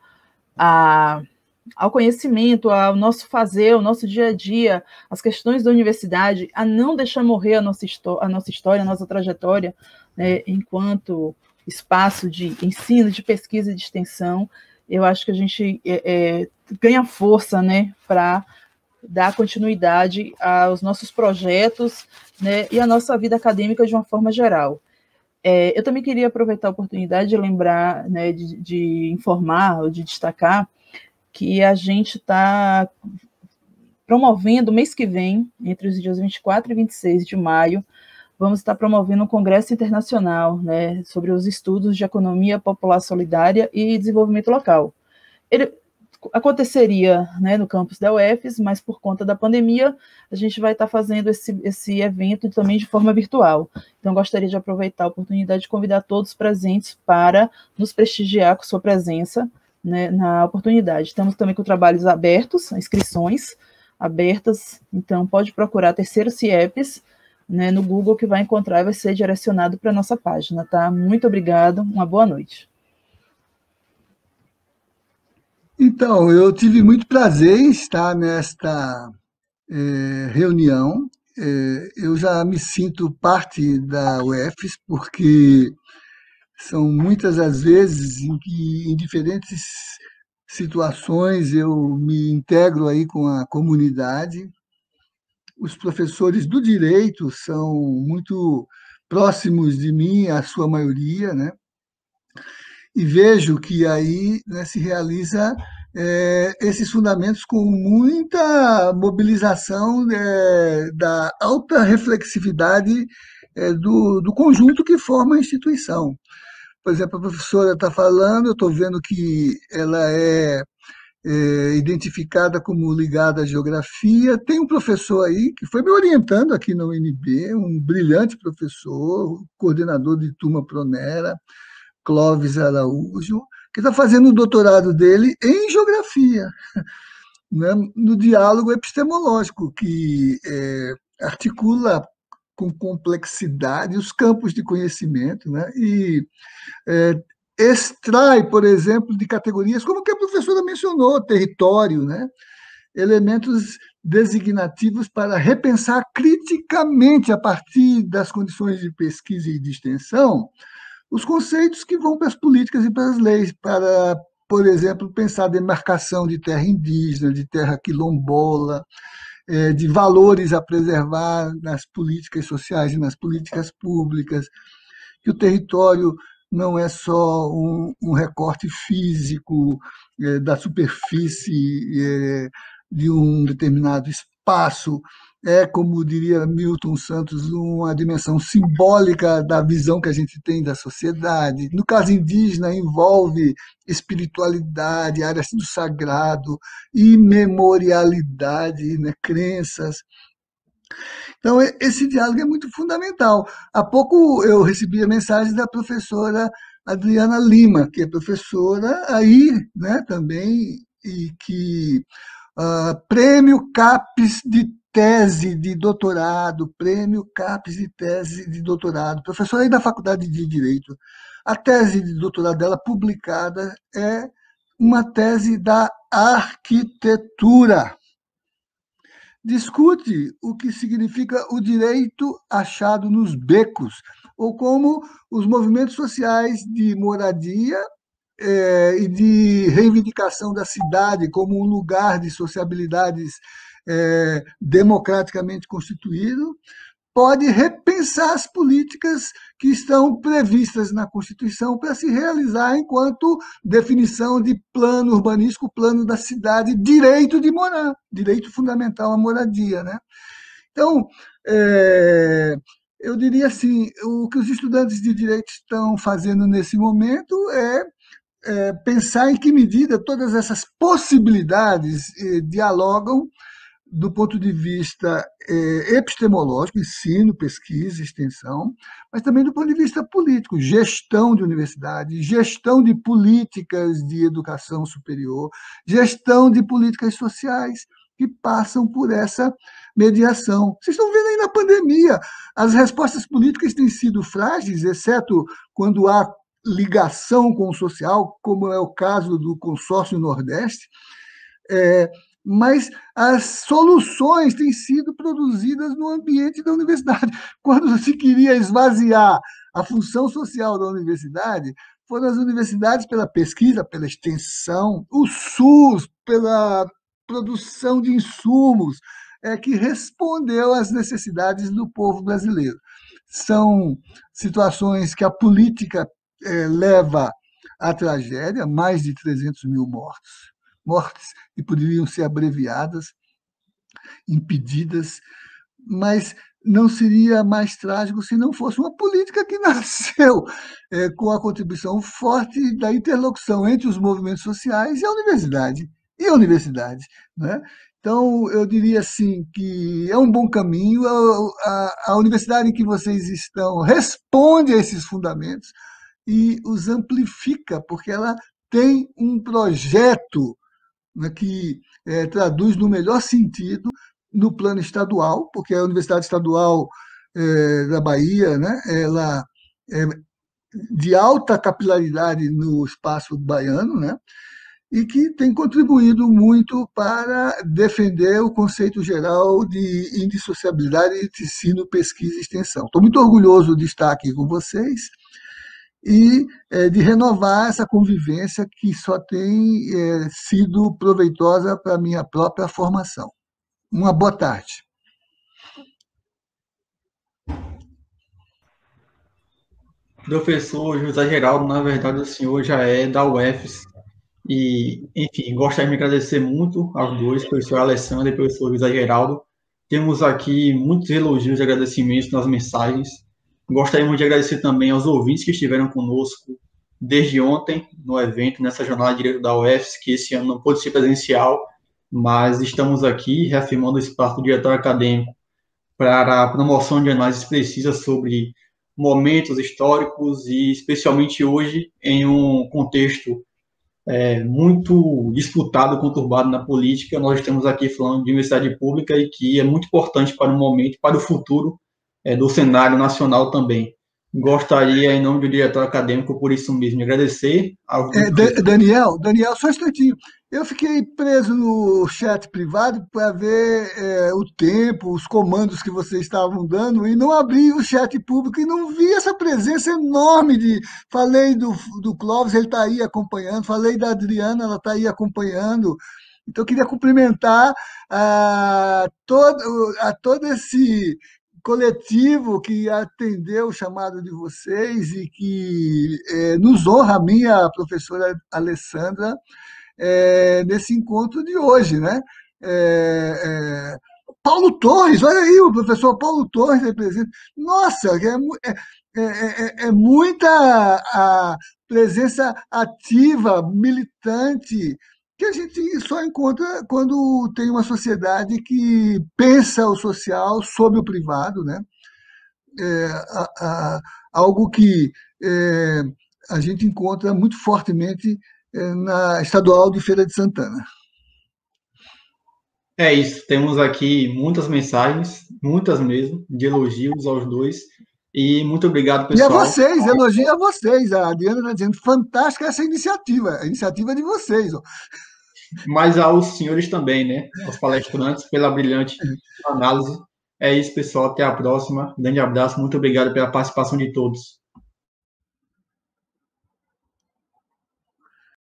ao conhecimento, ao nosso fazer, ao nosso dia a dia, as questões da universidade, a não deixar morrer a nossa história, a nossa trajetória, né, enquanto espaço de ensino, de pesquisa e de extensão. Eu acho que a gente ganha força, né, para dar continuidade aos nossos projetos, né, e à nossa vida acadêmica de uma forma geral. Eu também queria aproveitar a oportunidade de lembrar, né, de informar ou de destacar que a gente está promovendo, mês que vem, entre os dias 24 e 26 de maio, vamos estar promovendo um congresso internacional, né, sobre os estudos de economia popular solidária e desenvolvimento local. Ele aconteceria, né, no campus da UFES, mas por conta da pandemia, a gente vai estar fazendo esse evento também de forma virtual. Então, gostaria de aproveitar a oportunidade de convidar todos os presentes para nos prestigiar com sua presença, né, na oportunidade. Estamos também com trabalhos abertos, inscrições abertas, então pode procurar Terceiro CIEPS, né, no Google, que vai encontrar e vai ser direcionado para a nossa página, tá? Muito obrigado, uma boa noite.
Então, eu tive muito prazer em estar nesta reunião. Eu já me sinto parte da UFES, porque são muitas as vezes em que, em diferentes situações, eu me integro aí com a comunidade. Os professores do direito são muito próximos de mim, a sua maioria, né? E vejo que aí, né, se realiza esses fundamentos com muita mobilização da alta reflexividade do conjunto que forma a instituição. Por exemplo, a professora está falando, eu estou vendo que ela é identificada como ligada à geografia. Tem um professor aí que foi me orientando aqui na UNB, um brilhante professor, coordenador de turma Pronera, Clóvis Araújo, que está fazendo o doutorado dele em geografia, né, no diálogo epistemológico, que articula com complexidade os campos de conhecimento, né, e extrai, por exemplo, de categorias, como que a professora mencionou, território, né, elementos designativos para repensar criticamente, a partir das condições de pesquisa e de extensão, os conceitos que vão para as políticas e para as leis, para, por exemplo, pensar a demarcação de terra indígena, de terra quilombola, de valores a preservar nas políticas sociais e nas políticas públicas, que o território não é só um recorte físico da superfície de um determinado espaço, como diria Milton Santos, uma dimensão simbólica da visão que a gente tem da sociedade. No caso indígena, envolve espiritualidade, áreas do sagrado, imemorialidade, né, crenças. Então, esse diálogo é muito fundamental. Há pouco eu recebi a mensagem da professora Adriana Lima, que é professora aí, né, também, e que prêmio CAPES de tese de doutorado, prêmio CAPES de tese de doutorado, professora aí da Faculdade de Direito. A tese de doutorado dela publicada é uma tese da arquitetura. Discute o que significa o direito achado nos becos, ou como os movimentos sociais de moradia e de reivindicação da cidade como um lugar de sociabilidades democraticamente constituído, pode repensar as políticas que estão previstas na Constituição para se realizar enquanto definição de plano urbanístico, plano da cidade, direito de morar, direito fundamental à moradia, né? Então, eu diria assim, o que os estudantes de direito estão fazendo nesse momento é pensar em que medida todas essas possibilidades dialogam do ponto de vista epistemológico, ensino, pesquisa, extensão, mas também do ponto de vista político, gestão de universidade, gestão de políticas de educação superior, gestão de políticas sociais que passam por essa mediação. Vocês estão vendo aí na pandemia, as respostas políticas têm sido frágeis, exceto quando há ligação com o social, como é o caso do Consórcio Nordeste, mas as soluções têm sido produzidas no ambiente da universidade. Quando se queria esvaziar a função social da universidade, foram as universidades pela pesquisa, pela extensão, o SUS pela produção de insumos, que respondeu às necessidades do povo brasileiro. São situações que a política leva à tragédia, mais de 300 mil mortes que poderiam ser abreviadas, impedidas, mas não seria mais trágico se não fosse uma política que nasceu com a contribuição forte da interlocução entre os movimentos sociais e a universidade. Né? Então, eu diria assim que é um bom caminho, a universidade em que vocês estão responde a esses fundamentos e os amplifica, porque ela tem um projeto, né, que traduz no melhor sentido no plano estadual, porque a Universidade Estadual da Bahia, né, ela é de alta capilaridade no espaço baiano, né, e que tem contribuído muito para defender o conceito geral de indissociabilidade entre ensino, pesquisa e extensão. Estou muito orgulhoso de estar aqui com vocês e de renovar essa convivência que só tem sido proveitosa para a minha própria formação. Uma boa tarde.
Professor José Geraldo, na verdade, o senhor já é da UFES e, enfim, gostaria de agradecer muito aos dois, professor Alessandro e professor José Geraldo. Temos aqui muitos elogios e agradecimentos nas mensagens. Gostaríamos de agradecer também aos ouvintes que estiveram conosco desde ontem no evento, nessa jornada de direito da UFES, que esse ano não pôde ser presencial, mas estamos aqui reafirmando o espaço do diretor acadêmico para a promoção de análises precisas sobre momentos históricos e, especialmente hoje, em um contexto muito disputado, conturbado na política. Nós estamos aqui falando de universidade pública e que é muito importante para o momento, para o futuro do cenário nacional também. Gostaria, em nome do diretor acadêmico, por isso mesmo, de agradecer ao...
Daniel, só um instantinho. Eu fiquei preso no chat privado para ver o tempo, os comandos que vocês estavam dando, e não abri o chat público e não vi essa presença enorme de... Falei do Clóvis, ele está aí acompanhando, falei da Adriana, ela está aí acompanhando. Então, eu queria cumprimentar a todo esse coletivo que atendeu o chamado de vocês e que nos honra, a minha professora Alessandra, nesse encontro de hoje, né? Paulo Torres, olha aí, o professor Paulo Torres representa. Nossa, é muita a presença ativa, militante, que a gente só encontra quando tem uma sociedade que pensa o social sobre o privado, né? Algo que a gente encontra muito fortemente na Estadual de Feira de Santana.
É isso, temos aqui muitas mensagens, muitas mesmo, de elogios aos dois. E muito obrigado, pessoal.
E a vocês, elogio a vocês. A Adriana está dizendo, fantástica essa iniciativa, a iniciativa de vocês. Ó.
Mas aos senhores também, né? Aos palestrantes, pela brilhante análise. É isso, pessoal. Até a próxima. Grande abraço. Muito obrigado pela participação de todos.